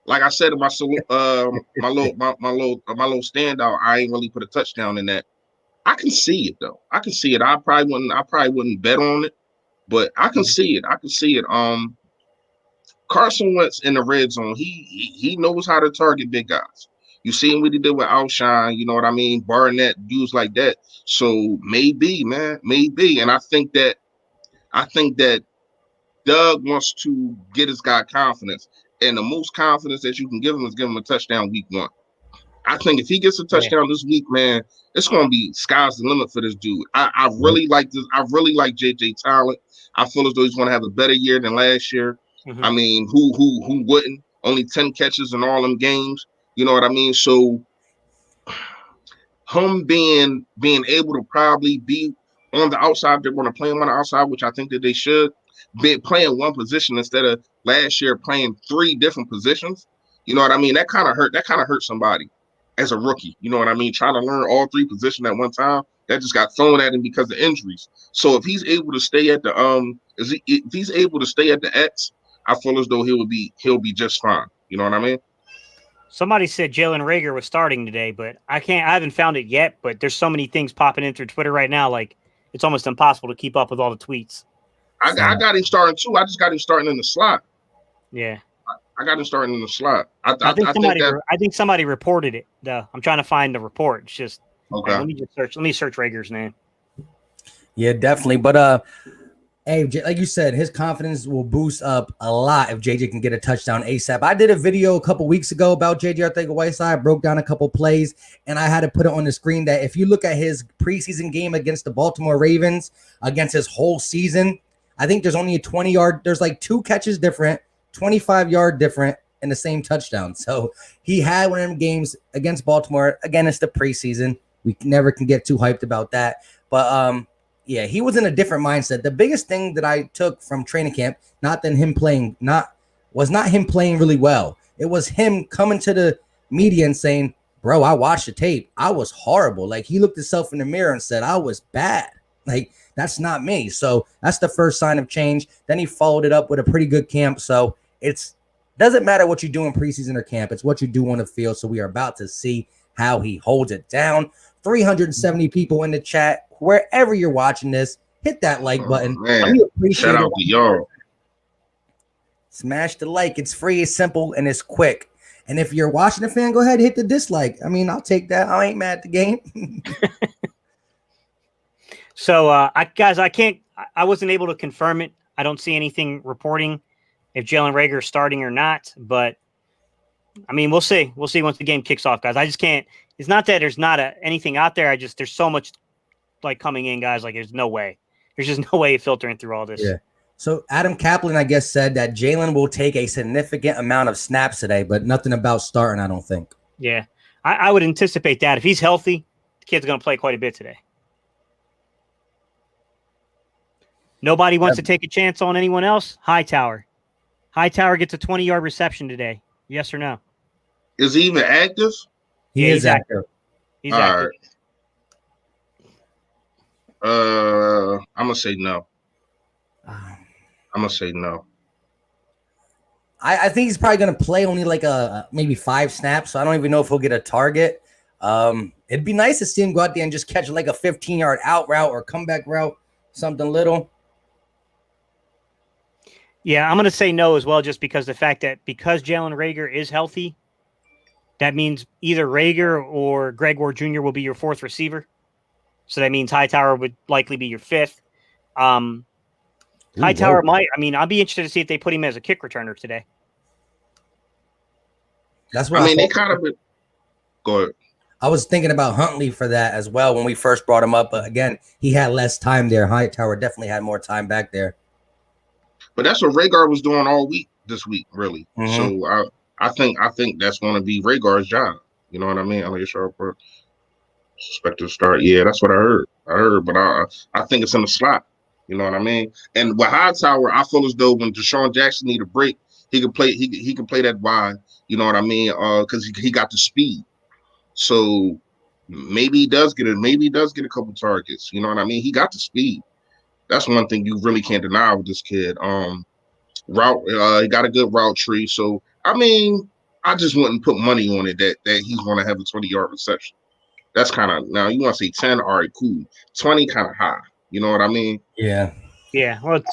Like I said, my little standout, I ain't really put a touchdown in that. I can see it though. I can see it. I probably wouldn't bet on it, but I can see it. Carson Wentz in the red zone. He knows how to target big guys. You seen what he did with Alshon, you know what I mean? Barnett, dudes like that. So maybe, man, maybe. And I think that Doug wants to get his guy confidence. And the most confidence that you can give him is give him a touchdown week 1. I think if he gets a touchdown this week, man, it's going to be sky's the limit for this dude. I really like this. I really like JJ talent. I feel as though he's going to have a better year than last year. Mm-hmm. I mean, who wouldn't? only 10 catches in all them games. You know what I mean? So him being able to probably be on the outside, they're going to play him on the outside, which I think that they should be playing one position instead of last year playing 3 different positions. You know what I mean? That kind of hurt somebody as a rookie. You know what I mean? Trying to learn all 3 positions at one time, that just got thrown at him because of injuries. So if he's able to stay at the if he's able to stay at the X, I feel as though he'll be just fine. You know what I mean? Somebody said Jalen Reagor was starting today, but I haven't found it yet, but there's so many things popping in through Twitter right now. Like it's almost impossible to keep up with all the tweets. I got him starting too. I just got him starting in the slot. Yeah. I got him starting in the slot. I think somebody reported it though. I'm trying to find the report. It's just okay. Let me search Rager's name. Yeah, definitely. But hey, like you said, his confidence will boost up a lot if JJ can get a touchdown ASAP. I did a video a couple weeks ago about JJ Arcega-Whiteside, broke down a couple plays, and I had to put it on the screen that if you look at his preseason game against the Baltimore Ravens, against his whole season, I think there's only a 20-yard, there's like 2 catches different, 25-yard different, and the same touchdown. So he had one of them games against Baltimore. Again, it's the preseason. We never can get too hyped about that. But yeah, he was in a different mindset. The biggest thing that I took from training camp, not him playing really well. It was him coming to the media and saying, bro, I watched the tape. I was horrible. Like he looked himself in the mirror and said, I was bad. Like that's not me. So that's the first sign of change. Then he followed it up with a pretty good camp. So it's doesn't matter what you do in preseason or camp. It's what you do on the field. So we are about to see how he holds it down. 370 people in the chat. Wherever you're watching this, hit that like button. Man. Shout out to y'all. Smash the like. It's free, it's simple, and it's quick. And if you're a Washington fan, go ahead and hit the dislike. I mean, I'll take that. I ain't mad at the game. So, I wasn't able to confirm it. I don't see anything reporting if Jalen Reagor is starting or not. But I mean, we'll see. We'll see once the game kicks off, guys. I just can't. It's not that there's not anything out there. There's so much like coming in, guys. Like there's no way. There's just no way of filtering through all this. Yeah. So Adam Kaplan, I guess, said that Jalen will take a significant amount of snaps today, but nothing about starting, I don't think. Yeah. I would anticipate that. If he's healthy, the kid's going to play quite a bit today. Nobody wants to take a chance on anyone else? Hightower gets a 20-yard reception today. Yes or no? Is he even active? He is active. He's active. Right. I'm gonna say no. I think he's probably gonna play only like maybe 5 snaps. So I don't even know if he'll get a target. It'd be nice to see him go out there and just catch like a 15-yard out route or comeback route, something little. Yeah, I'm gonna say no as well, just because because Jalen Reagor is healthy, that means either Reagor or Greg Ward Jr. will be your 4th receiver. So that means Hightower would likely be your 5th. Hightower might. I mean, I'll be interested to see if they put him as a kick returner today. That's what I mean. They kind of. Go ahead. I was thinking about Huntley for that as well when we first brought him up, but again, he had less time there. Hightower definitely had more time back there. But that's what Reagor was doing all week this week, really. Mm-hmm. So I think that's going to be Reagor's job. You know what I mean? I'm sure suspected to start. Yeah, that's what I heard. But I think it's in the slot. You know what I mean? And with Hightower, I feel as though when Deshaun Jackson need a break, he can play. He can play that wide. You know what I mean? Because he got the speed. So maybe he does get it. Maybe he does get a couple targets. You know what I mean? He got the speed. That's one thing you really can't deny with this kid. He got a good route tree. So I mean, I just wouldn't put money on it that he's going to have a 20-yard reception. That's kind of, now you want to say 10, all right, cool. 20 kind of high. You know what I mean? Yeah. Yeah. Well,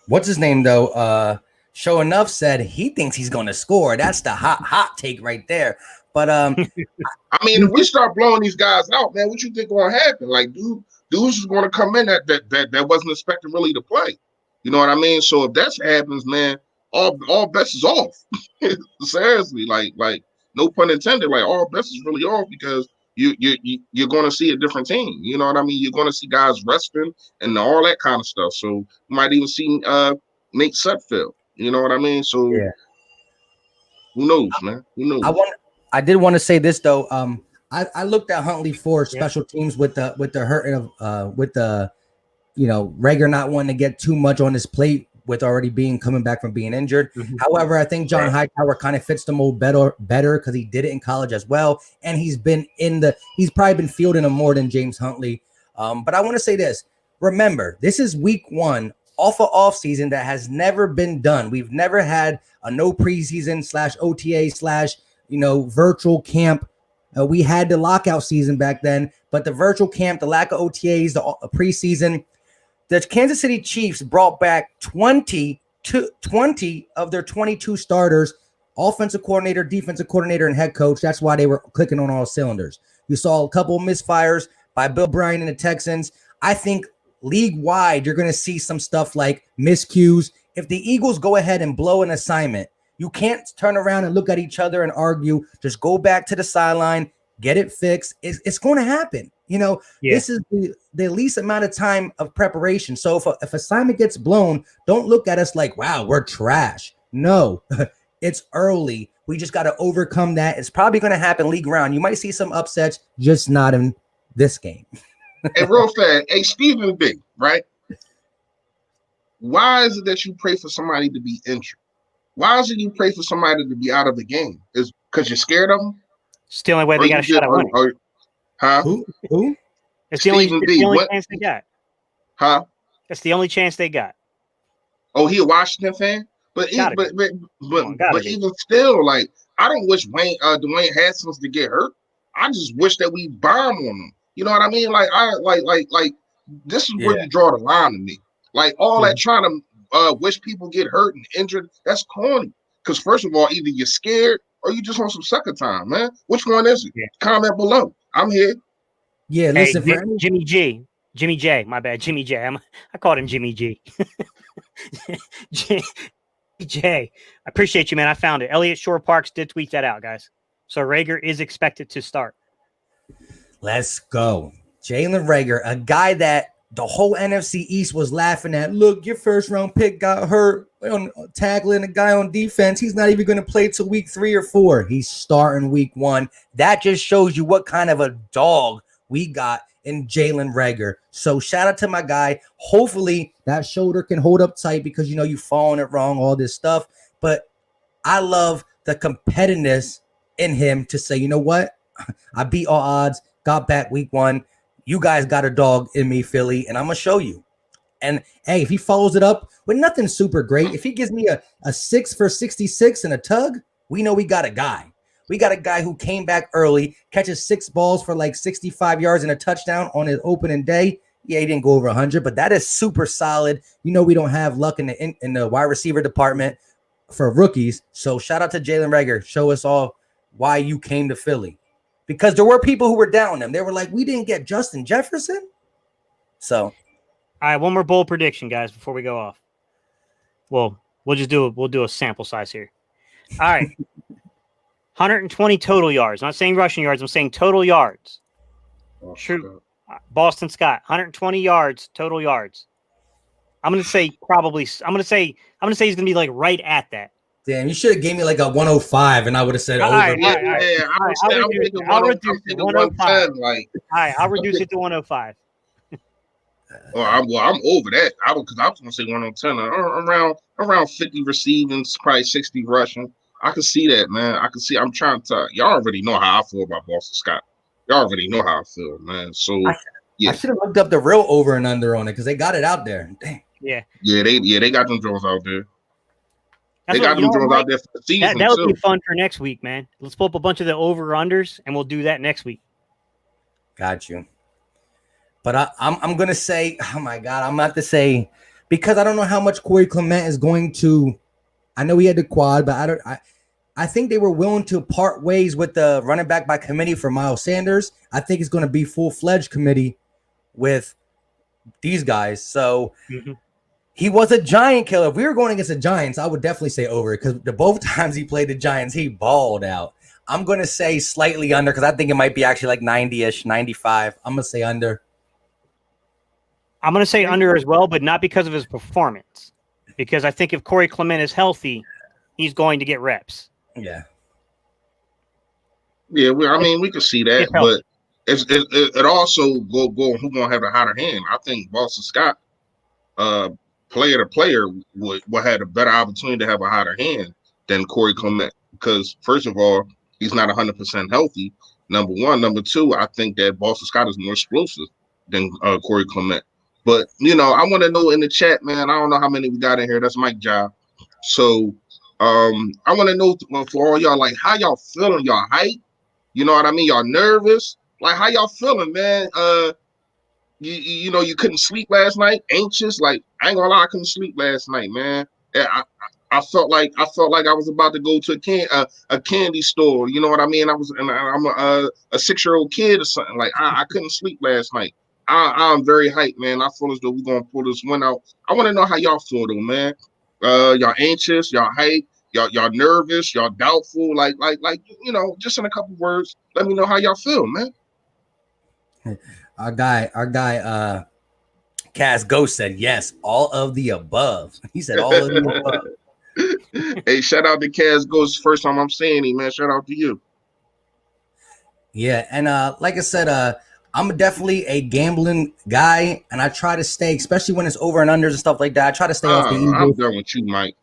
what's his name though? Show Enough said he thinks he's going to score. That's the hot take right there. But I mean, if we start blowing these guys out, man, what you think going to happen? Like, dudes is going to come in that wasn't expected really to play. You know what I mean? So if that happens, man, all bets is off. Seriously, like no pun intended. Like all bets is really off because you're going to see a different team. You know what I mean? You're going to see guys resting and all that kind of stuff. So you might even see Nate Sudfeld. You know what I mean? So yeah. Who knows, man? Who knows? I did want to say this though. I looked at Huntley for special teams with the hurt of with the Rager not wanting to get too much on his plate with already coming back from being injured. Mhm. However, I think John Hightower kind of fits the mold better because he did it in college as well, and he's probably been fielding him more than James Huntley. But I want to say this: remember, this is week 1 off season that has never been done. We've never had a no preseason / OTA / virtual camp. We had the lockout season back then, but the virtual camp, the lack of OTAs, the preseason. The Kansas City Chiefs brought back 20 of their 22 starters, offensive coordinator, defensive coordinator, and head coach. That's why they were clicking on all cylinders. You saw a couple of misfires by Bill Bryan and the Texans. I think league-wide, you're going to see some stuff like miscues. If the Eagles go ahead and blow an assignment, you can't turn around and look at each other and argue. Just go back to the sideline, get it fixed. It's going to happen. This is the least amount of time of preparation. So if assignment gets blown, don't look at us like, wow, we're trash. No, it's early. We just got to overcome that. It's probably going to happen league round. You might see some upsets, just not in this game. And real fast, hey, Stephen B, right? Why is it that you pray for somebody to be injured? Why is it you pray for somebody to be out of the game? Is because you're scared of them? It's the only way they got a shot at winning. Huh? Who? It's the only chance they got. Huh? That's the only chance they got. Oh, he a Washington fan? But even still, like, I don't wish Dwayne Haskins to get hurt. I just wish that we bomb on him. You know what I mean? Like, this is where you draw the line to me. Like, all that trying to wish people get hurt and injured, that's corny. Because first of all, either you're scared or you just want some sucker time, man. Which one is it? Yeah. Comment below. I'm here. Yeah, listen, Jimmy J. My bad, Jimmy J. I called him Jimmy G. J. I appreciate you, man. I found it. Elliott Shore Parks did tweet that out, guys. So Rager is expected to start. Let's go. Jalen Rager, a guy that the whole NFC East was laughing at. Look, your first round pick got hurt on tackling a guy on defense. He's not even going to play till week 3 or 4. He's starting week 1. That just shows you what kind of a dog we got in Jalen Rager. So shout out to my guy. Hopefully that shoulder can hold up tight because you falling it wrong, all this stuff. But I love the competitiveness in him to say, you know what? I beat all odds, got back week 1. You guys got a dog in me, Philly, and I'm going to show you. And, hey, if he follows it up with nothing super great, if he gives me a 6 for 66 and a tug, we know we got a guy. We got a guy who came back early, catches 6 balls for like 65 yards and a touchdown on his opening day. Yeah, he didn't go over 100, but that is super solid. We don't have luck in the wide receiver department for rookies. So shout out to Jalen Rager. Show us all why you came to Philly. Because there were people who were down him. They were like, we didn't get Justin Jefferson. So, all right, one more bold prediction, guys, before we go off. Well, we'll do a sample size here. All right. 120 total yards. I'm not saying rushing yards. I'm saying total yards. True. Boston Scott, 120 yards, total yards. I'm going to say he's going to be like right at that. Damn, you should have gave me like a 105 and I would have said, I'll reduce it to 105. Well, I'm over that. Because I was going to say 110. Around 50 receiving, probably 60 rushing. I can see that, man. I'm trying to. Y'all already know how I feel about Boston Scott. Y'all already know how I feel, man. So I should have looked up the real over and under on it because they got it out there. Dang. Yeah. They got them drones out there. They got them drones out there for the season. That would be fun for next week, man. Let's pull up a bunch of the over-unders, and we'll do that next week. Got you. But I'm going to say, oh, my God, I'm about to say, because I don't know how much Corey Clement is going to – I know he had the quad, but I think they were willing to part ways with the running back by committee for Miles Sanders. I think it's going to be full-fledged committee with these guys. So he was a giant killer. If we were going against the Giants, I would definitely say over because both times he played the Giants, he balled out. I'm going to say slightly under because I think it might be actually like 90-ish, 95. I'm going to say under. I'm going to say under as well, but not because of his performance. Because I think if Corey Clement is healthy, he's going to get reps. Yeah. Yeah, we can see that, If healthy. but it also go who gonna have the hotter hand. I think Boston Scott, player to player, would have a better opportunity to have a hotter hand than Corey Clement because first of all, he's not 100% healthy. Number one, number two, I think that Boston Scott is more explosive than Corey Clement. But I want to know in the chat, man. I don't know how many we got in here. That's Mike job. So I want to know for all y'all, like, how y'all feeling? Y'all hype? You know what I mean? Y'all nervous? Like, how y'all feeling, man? You couldn't sleep last night, anxious. Like, I ain't gonna lie, I couldn't sleep last night, man. I felt like I was about to go to a candy store. You know what I mean? I'm a 6-year-old kid or something. Like, I couldn't sleep last night. I'm very hyped, man. I feel as though we're gonna pull this one out. I want to know how y'all feel, though, man. Y'all anxious? Y'all hyped? Y'all nervous? Y'all doubtful? Like, just in a couple words, let me know how y'all feel, man. Our guy, Cass Ghost said yes, all of the above. He said all of the above. Hey, shout out to Cass Ghost. First time I'm saying it, man. Shout out to you. Yeah, and like I said, I'm definitely a gambling guy, and I try to stay, especially when it's over and unders and stuff like that. I try to stay off the Eagles. I'm done with you, Mike.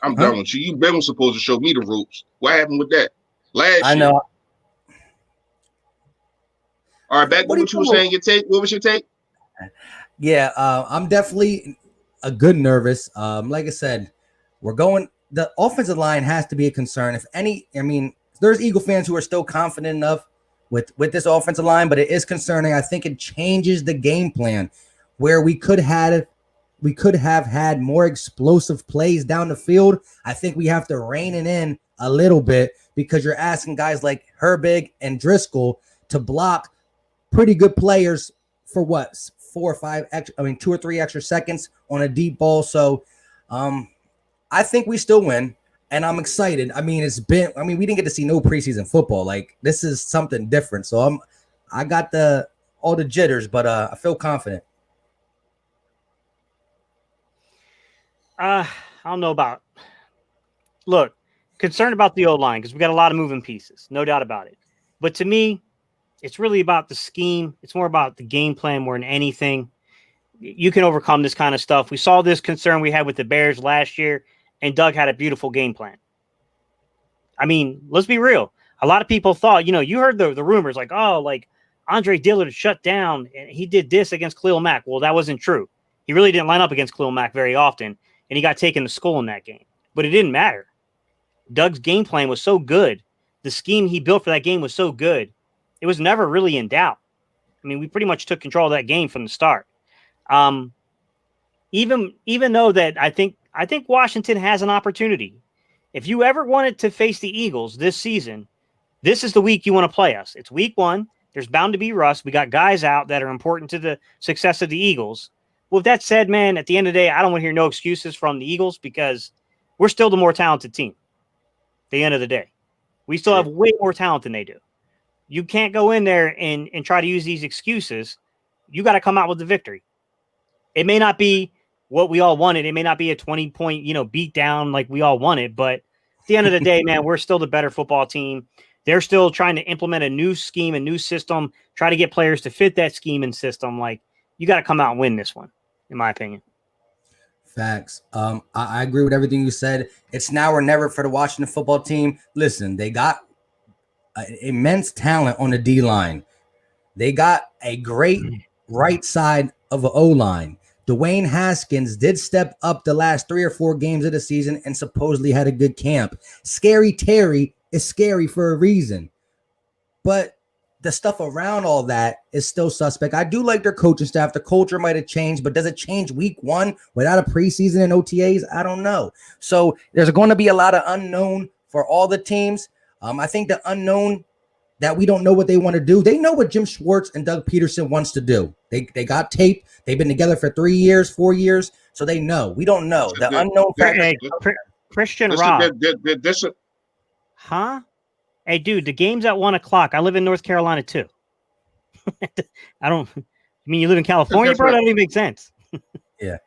I'm done with you. You've been supposed to show me the ropes. What happened with that last year? I know. All right, back to what you were saying. Your take. What was your take? Yeah, I'm definitely a good nervous. Like I said, the offensive line has to be a concern. There's Eagle fans who are still confident enough with this offensive line, but it is concerning. I think it changes the game plan where we could have had more explosive plays down the field. I think we have to rein it in a little bit because you're asking guys like Herbig and Driscoll to block pretty good players for what, 2 or 3 extra seconds on a deep ball. So I think we still win, and I'm excited. We didn't get to see no preseason football. Like, this is something different. So I got all the jitters, but I feel confident. I don't know about. Look, concerned about the O-line because we got a lot of moving pieces, no doubt about it. But to me, it's really about the scheme. It's more about the game plan more than anything. You can overcome this kind of stuff. We saw this concern we had with the Bears last year, and Doug had a beautiful game plan. I mean, let's be real. A lot of people thought, you heard the rumors like, Andre Dillard shut down and he did this against Khalil Mack. Well, that wasn't true. He really didn't line up against Khalil Mack very often, and he got taken to school in that game. But it didn't matter. Doug's game plan was so good. The scheme he built for that game was so good. It was never really in doubt. We pretty much took control of that game from the start. Even though that I think Washington has an opportunity. If you ever wanted to face the Eagles this season, this is the week you want to play us. It's week 1. There's bound to be rust. We got guys out that are important to the success of the Eagles. Well, with that said, man, at the end of the day, I don't want to hear no excuses from the Eagles because we're still the more talented team. At the end of the day, we still have way more talent than they do. You can't go in there and try to use these excuses. You got to come out with the victory. It may not be what we all wanted. It may not be a 20-point, beat down like we all wanted. But at the end of the day, man, we're still the better football team. They're still trying to implement a new scheme, a new system, try to get players to fit that scheme and system. Like, you got to come out and win this one, in my opinion. Facts. I agree with everything you said. It's now or never for the Washington football team. Listen, they got immense talent on the D-line. They got a great right side of an O-line. Dwayne Haskins did step up the last 3 or 4 games of the season and supposedly had a good camp. Scary Terry is scary for a reason. But the stuff around all that is still suspect. I do like their coaching staff. The culture might have changed, but does it change week 1 without a preseason and OTAs? I don't know. So there's going to be a lot of unknown for all the teams. I think the unknown that we don't know what they want to do. They know what Jim Schwartz and Doug Peterson wants to do. They got tape. They've been together for 3 years, 4 years. So they know. We don't know. The unknown factor. Christian Rob. Huh? Hey, dude, the game's at 1:00. I live in North Carolina too. You live in California, bro? That doesn't even make sense. Yeah.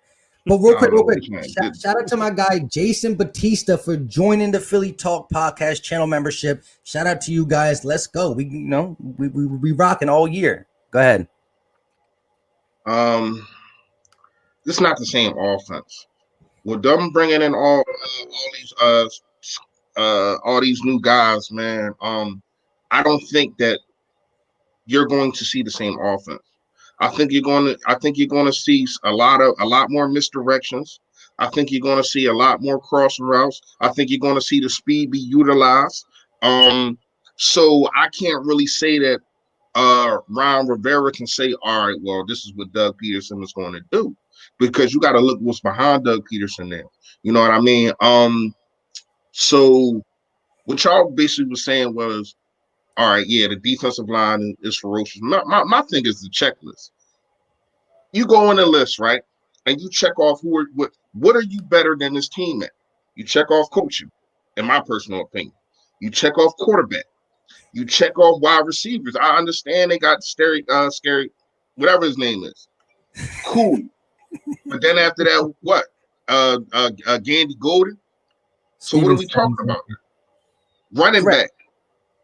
But real quick, Man. shout out to my guy Jason Batista for joining the Philly Talk Podcast channel membership. Shout out to you guys. Let's go. We rocking all year. Go ahead. It's not the same offense. With them bringing in all these new guys, man. I don't think that you're going to see the same offense. I think you're going to see a lot more misdirections. I think you're going to see a lot more cross routes. I think you're going to see the speed be utilized. So I can't really say that Ron Rivera can say, all right, well, this is what Doug Peterson is going to do, because you got to look what's behind Doug Peterson there. You know what I mean? So what y'all basically was saying was, all right, yeah, the defensive line is ferocious. My thing is the checklist. You go on the list, right? And you check off what are you better than this team at? You check off coaching, in my personal opinion. You check off quarterback. You check off wide receivers. I understand they got scary, whatever his name is. Cool. But then after that, what? Gandy Golden. So what are we talking about? Running back.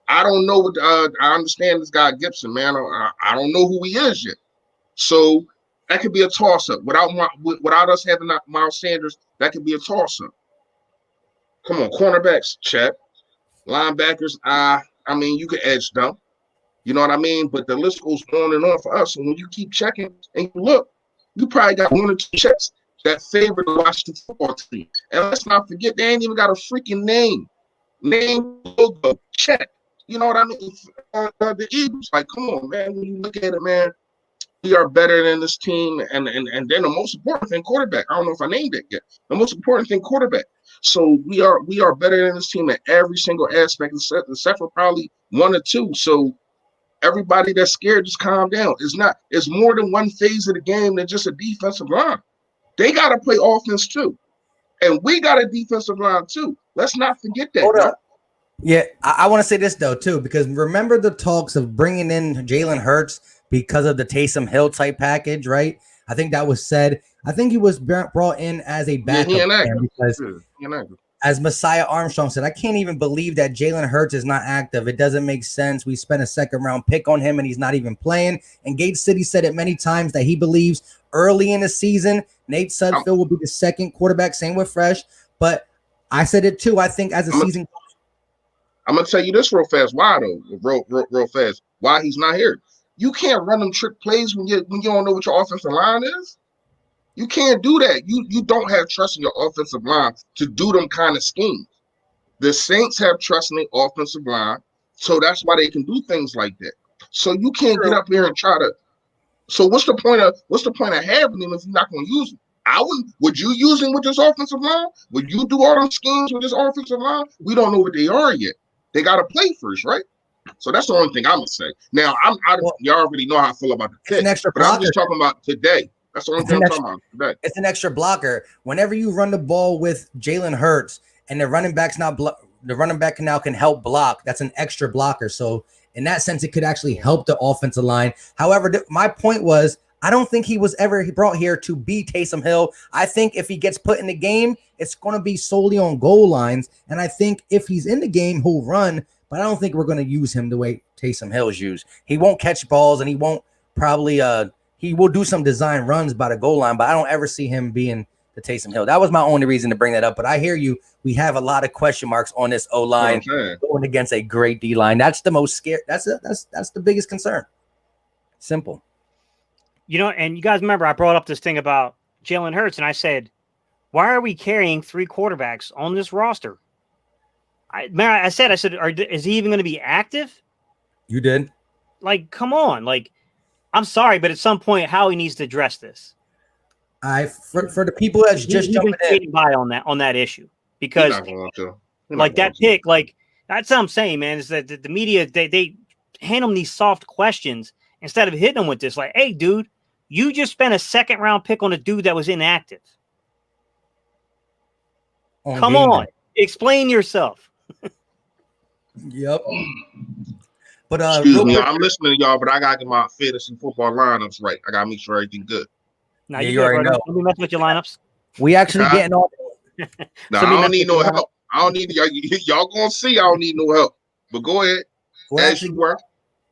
I don't know what. I understand this guy Gibson, man. I don't know who he is yet. So that could be a toss-up. Without us having Miles Sanders, that could be a toss-up. Come on, cornerbacks, check. Linebackers, I mean, you can edge them. You know what I mean? But the list goes on and on for us. And when you keep checking and you look, you probably got one or two checks that favor the Washington football team. And let's not forget, they ain't even got a freaking name. Name, logo, check. You know what I mean? The Eagles, like, come on, man. When you look at it, man, we are better than this team. And then the most important thing, quarterback. I don't know if I named it yet. The most important thing, quarterback. So we are better than this team at every single aspect, except for probably one or two. So everybody that's scared, just calm down. It's more than one phase of the game than just a defensive line. They got to play offense too. And we got a defensive line too. Let's not forget that. Hold up. Yeah, I want to say this though too, because remember the talks of bringing in Jalen Hurts because of the Taysom Hill type package, right? I think that was said. I think he was brought in as a backup because, as Messiah Armstrong said, I can't even believe that Jalen Hurts is not active. It doesn't make sense. We spent a second-round pick on him, and he's not even playing. And Gate City said it many times that he believes early in the season, Nate Sudfeld will be the second quarterback. Same with Fresh. But I said it too. I think as a season, I'm gonna tell you this real fast. Why though? Real fast. Why he's not here? You can't run them trick plays when you don't know what your offensive line is. You can't do that. You don't have trust in your offensive line to do them kind of schemes. The Saints have trust in their offensive line, so that's why they can do things like that. So you can't get up here and try to. So what's the point of having them if you're not going to use them? Would you use them with this offensive line? Would you do all them schemes with this offensive line? We don't know what they are yet. They got to play first, right? So that's the only thing I'm gonna say. Now you already know how I feel about the pick, but I'm just talking about today. That's the only thing I'm talking about today. It's an extra blocker. Whenever you run the ball with Jalen Hurts and the running back's the running back now can help block. That's an extra blocker. So in that sense, it could actually help the offensive line. However, my point was, I don't think he was ever brought here to be Taysom Hill. I think if he gets put in the game, it's going to be solely on goal lines. And I think if he's in the game, he'll run. But I don't think we're going to use him the way Taysom Hill is used. He won't catch balls, and he won't probably he will do some design runs by the goal line, but I don't ever see him being the Taysom Hill. That was my only reason to bring that up. But I hear you. We have a lot of question marks on this O-line going against a great D-line. That's the most scary. That's the biggest concern. Simple. You know, and you guys remember I brought up this thing about Jalen Hurts, and I said, why are we carrying 3 quarterbacks on this roster? I said, is he even going to be active? You did. Like, come on. Like, I'm sorry, but at some point, Howie needs to address this. For the people that's just jumping in by on that issue, because like that pick, like that's what I'm saying, man, is that the media they hand them these soft questions instead of hitting them with this. Like, hey, dude, you just spent a second-round pick on a dude that was inactive. Come on, explain yourself. Yep. But excuse me, I'm listening to y'all, but I gotta get my fantasy football lineups right. I gotta make sure everything good. Now you already know. Let me mess with your lineups. We actually getting off. No, I don't need no help. I don't need y'all gonna see. I don't need no help. But go ahead.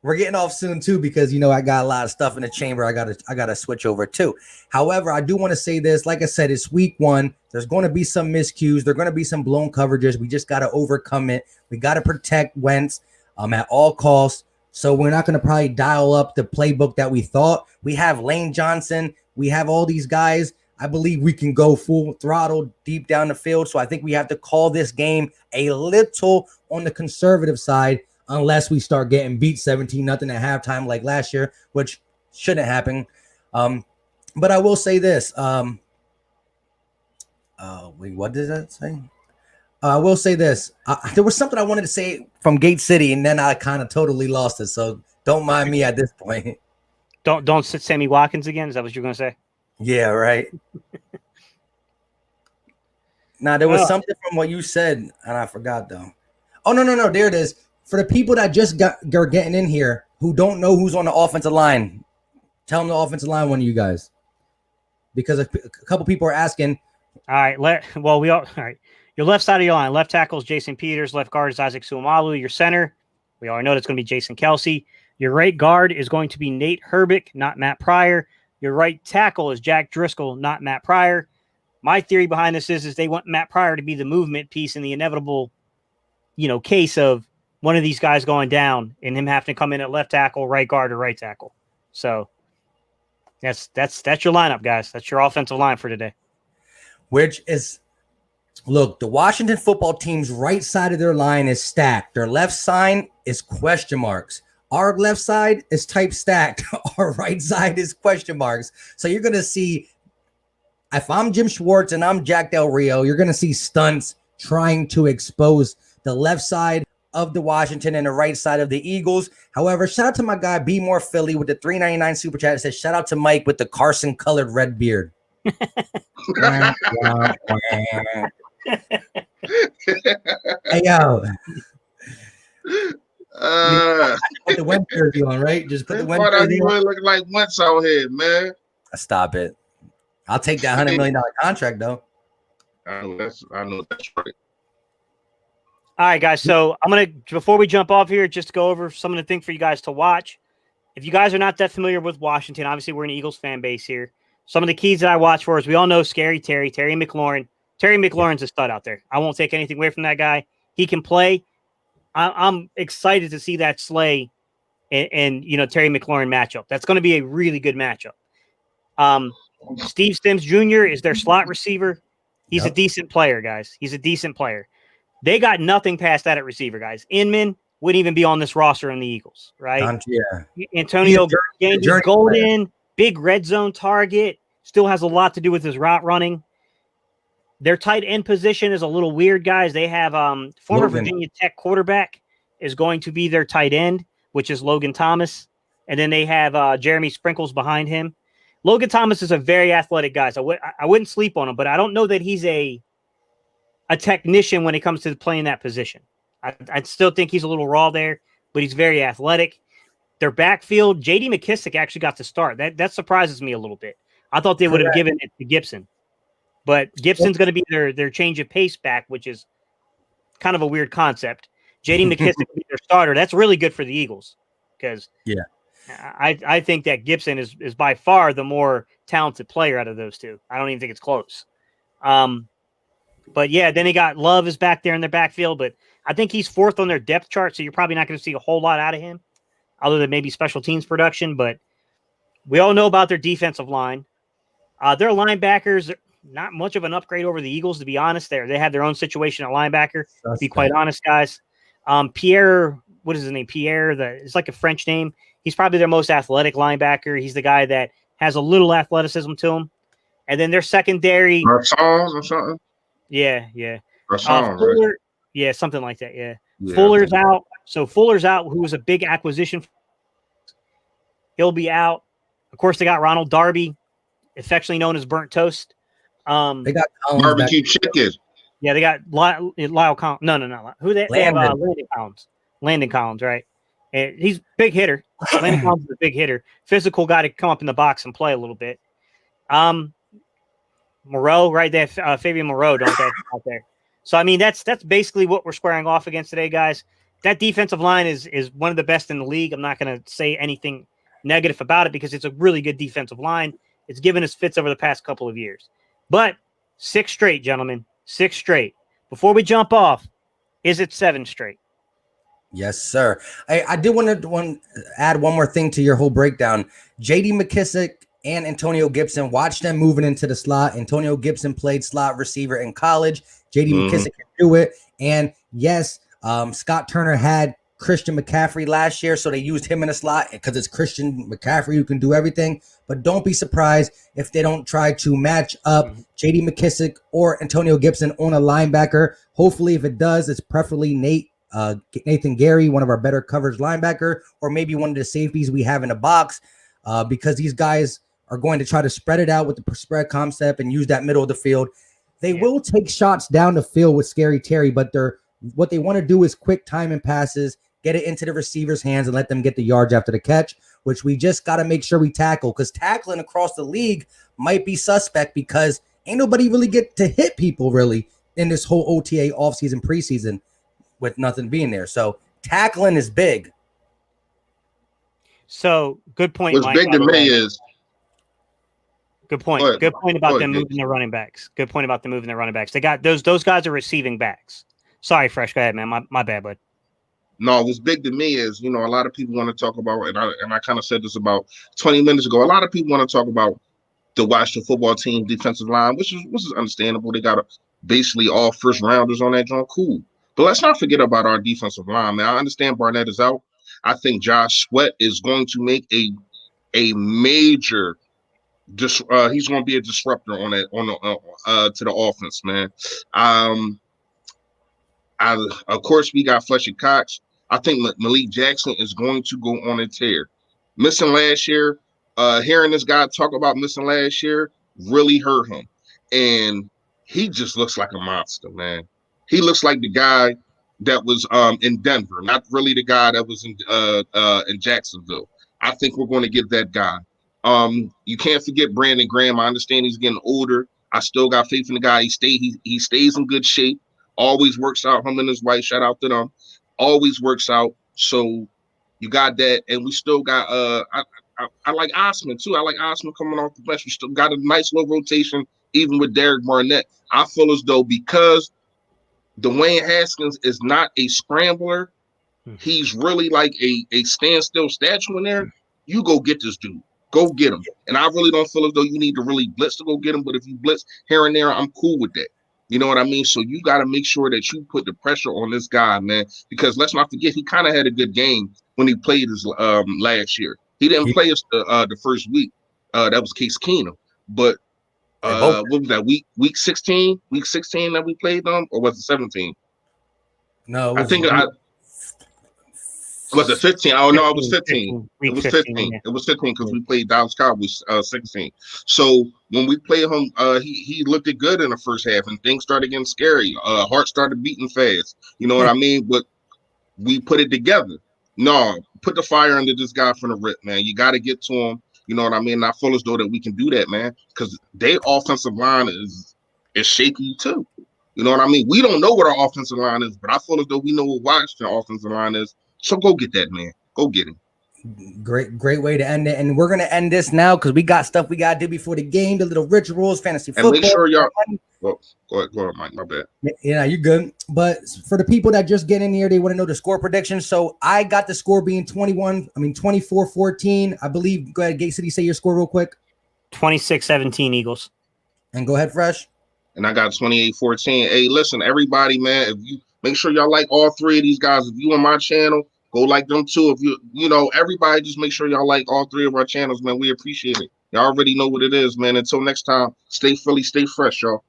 We're getting off soon too, because I got a lot of stuff in the chamber. I gotta switch over too. However, I do want to say this. Like I said, it's week 1. There's going to be some miscues. There's going to be some blown coverages. We just got to overcome it. We got to protect Wentz at all costs. So we're not going to probably dial up the playbook that we thought. We have Lane Johnson. We have all these guys. I believe we can go full throttle deep down the field. So I think we have to call this game a little on the conservative side, unless we start getting beat 17-0 at halftime like last year, which shouldn't happen. But I will say this. What does that say? I will say this. There was something I wanted to say from Gate City, and then I kind of totally lost it. So don't mind me at this point. Don't sit Sammy Watkins again. Is that what you're going to say? Yeah, right. Now, there was something from what you said, and I forgot, though. Oh, no. There it is. For the people that are getting in here who don't know who's on the offensive line, tell them the offensive line, one of you guys. Because a couple people are asking. All right. All right. Your left side of your line, left tackle is Jason Peters. Left guard is Isaac Suomalu. Your center, we already know that's going to be Jason Kelsey. Your right guard is going to be Nate Herbick, not Matt Pryor. Your right tackle is Jack Driscoll, not Matt Pryor. My theory behind this is they want Matt Pryor to be the movement piece in the inevitable, case of one of these guys going down and him having to come in at left tackle, right guard, or right tackle. So that's your lineup, guys. That's your offensive line for today. Which is, look, the Washington football team's right side of their line is stacked. Their left side is question marks. Our left side is type stacked. Our right side is question marks. So you're going to see, if I'm Jim Schwartz and I'm Jack Del Rio, you're going to see stunts trying to expose the left side of the Washington and the right side of the Eagles. However, shout out to my guy, Be More Philly, with the $3.99 super chat. It says, shout out to Mike with the Carson colored red beard. Hey, yo. Put the Wentz jersey on, right? Just put the Wentz jersey on. Looking like Wentz out here, man. Stop it. I'll take that $100 million contract, though. I know that's right. All right, guys. So before we jump off here, just go over some of the things for you guys to watch. If you guys are not that familiar with Washington, obviously we're an Eagles fan base here. Some of the keys that I watch for is, we all know Scary Terry McLaurin. Terry McLaurin's a stud out there. I won't take anything away from that guy. He can play. I'm excited to see that Slay and Terry McLaurin matchup. That's going to be a really good matchup. Steve Sims Jr. is their slot receiver. He's a decent player, guys. He's a decent player. They got nothing past that at receiver, guys. Inman wouldn't even be on this roster in the Eagles, right? Antonio Golden, big red zone target, still has a lot to do with his route running. Their tight end position is a little weird, guys. They have former Virginia Tech quarterback is going to be their tight end, which is Logan Thomas. And then they have Jeremy Sprinkles behind him. Logan Thomas is a very athletic guy. So I wouldn't sleep on him, but I don't know that he's a technician when it comes to playing that position. I still think he's a little raw there, but he's very athletic. Their backfield, J.D. McKissick actually got to start. That surprises me a little bit. I thought they would have given it to Gibson. But Gibson's going to be their change of pace back, which is kind of a weird concept. J.D. McKissick will be their starter. That's really good for the Eagles because I think that Gibson is by far the more talented player out of those two. I don't even think it's close. But yeah, then they got Love is back there in their backfield, but I think he's fourth on their depth chart, so you're probably not going to see a whole lot out of him other than maybe special teams production. But we all know about their defensive line. Their linebackers, not much of an upgrade over the Eagles, to be honest. They have their own situation at linebacker, to be quite honest, guys. Pierre, what is his name? Pierre, it's like a French name. He's probably their most athletic linebacker. He's the guy that has a little athleticism to him. And then their secondary. Songs or something? Yeah. Song, Fuller, right? Yeah, something like that, yeah. Fuller's out. So Fuller's out, who was a big acquisition. He'll be out. Of course, they got Ronald Darby, affectionately known as Burnt Toast. They got barbecue chicken. Yeah, they got Lyle Collins. No, not who they have. Landon Collins. Landon Collins, right? And he's a big hitter. Landon Collins is a big hitter. Physical guy to come up in the box and play a little bit. Moreau, right there, Fabian Moreau, don't they, out there? So I mean, that's basically what we're squaring off against today, guys. That defensive line is one of the best in the league. I'm not going to say anything negative about it because it's a really good defensive line. It's given us fits over the past couple of years. But 6 straight, gentlemen, 6 straight. Before we jump off, is it 7 straight? Yes, sir. I did want to add one more thing to your whole breakdown. J.D. McKissick and Antonio Gibson, watch them moving into the slot. Antonio Gibson played slot receiver in college. J.D. McKissick can do it. And yes, Scott Turner had Christian McCaffrey last year, so they used him in a slot because it's Christian McCaffrey who can do everything. But don't be surprised if they don't try to match up J.D. McKissick or Antonio Gibson on a linebacker. Hopefully, if it does, it's preferably Nathan Gary, one of our better coverage linebacker, or maybe one of the safeties we have in the box, because these guys are going to try to spread it out with the spread concept and use that middle of the field. They will take shots down the field with Scary Terry, but what they want to do is quick time and passes, get it into the receiver's hands and let them get the yards after the catch, which we just got to make sure we tackle, because tackling across the league might be suspect because ain't nobody really get to hit people really in this whole OTA offseason preseason with nothing being there. So tackling is big. So good point. What's Mike, big to me is good point. Good point about them moving their running backs. Good point about them moving their running backs. They got those guys are receiving backs. Sorry, Fresh. Go ahead, man. My bad, bud. No, what's big to me is, a lot of people want to talk about, and I kind of said this about 20 minutes ago. A lot of people want to talk about the Washington football team defensive line, which is understandable. They got basically all first rounders on that joint. Cool. But let's not forget about our defensive line, man. I understand Barnett is out. I think Josh Sweat is going to make a major he's going to be a disruptor on that to the offense, man. Of course, we got Fletcher Cox. I think Malik Jackson is going to go on a tear. Missing last year, hearing this guy talk about missing last year really hurt him. And he just looks like a monster, man. He looks like the guy that was in Denver, not really the guy that was in Jacksonville. I think we're going to get that guy. You can't forget Brandon Graham. I understand he's getting older. I still got faith in the guy. He stays in good shape. Always works out. Him and his wife, shout out to them. Always works out. So you got that, and we still got I like Osman too. I like Osman coming off the bench. We still got a nice little rotation, even with Derek Barnett. I feel as though because Dwayne Haskins is not a scrambler, he's really like a standstill statue in there. You go get this dude. Go get him. And I really don't feel as though you need to really blitz to go get him. But if you blitz here and there, I'm cool with that. You know what I mean? So you got to make sure that you put the pressure on this guy, man, because let's not forget he kind of had a good game when he played his last year. He didn't play us the first week. That was Case Keenum. But what was that, week 16? Week 16 that we played them? Or was it 17? No, I think was it 15? Oh, no, it was 15. It was 15. It was 15 because we played Dallas Cowboys 16. So when we played him, he looked good in the first half, and things started getting scary. Heart started beating fast. You know what I mean? But we put it together. No, put the fire under this guy from the rip, man. You got to get to him. You know what I mean? And I feel as though that we can do that, man, because their offensive line is shaky too. You know what I mean? We don't know what our offensive line is, but I feel as though we know what Washington offensive line is. So go get that, man. Go get him. Great way to end it. And we're going to end this now because we got stuff we got to do before the game, the little rituals, fantasy football. And make sure y'all go ahead, Mike. My bad. Yeah, you're good. But for the people that just get in here, they want to know the score prediction. So I got the score being 24-14. I believe. Go ahead, Gate City, say your score real quick. 26-17 Eagles. And go ahead, Fresh. And I got 28-14. Hey, listen, everybody, man, if you make sure y'all like all three of these guys. If you on my channel, go like them too. If everybody, just make sure y'all like all three of our channels, man. We appreciate it. Y'all already know what it is, man. Until next time, stay Philly, stay fresh, y'all.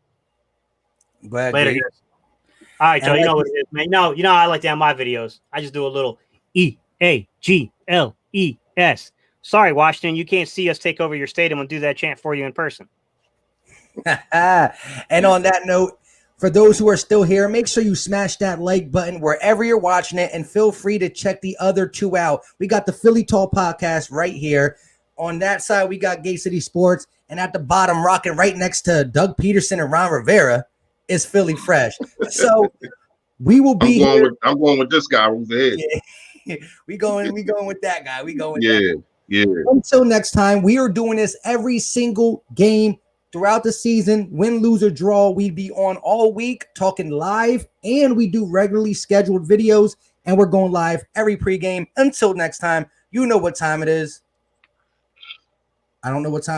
Go ahead. Later. All right, Joe. You know what it is, man. No, you know I like to have my videos. I just do a little EAGLES. Sorry, Washington, you can't see us take over your stadium and do that chant for you in person. And on that note, for those who are still here, make sure you smash that like button wherever you're watching it, and feel free to check the other two out. We got the Philly Tall podcast right here. On that side, we got Gate City Sports. And at the bottom, rocking right next to Doug Peterson and Ron Rivera, is Philly Fresh. So we will be I'm going with this guy over here. Yeah. we going with that guy. We going with Yeah, that. yeah. Until next time, we are doing this every single game throughout the season. Win, lose, or draw, we'd be on all week talking live, and we do regularly scheduled videos, and we're going live every pregame. Until next time, you know what time it is. I don't know what time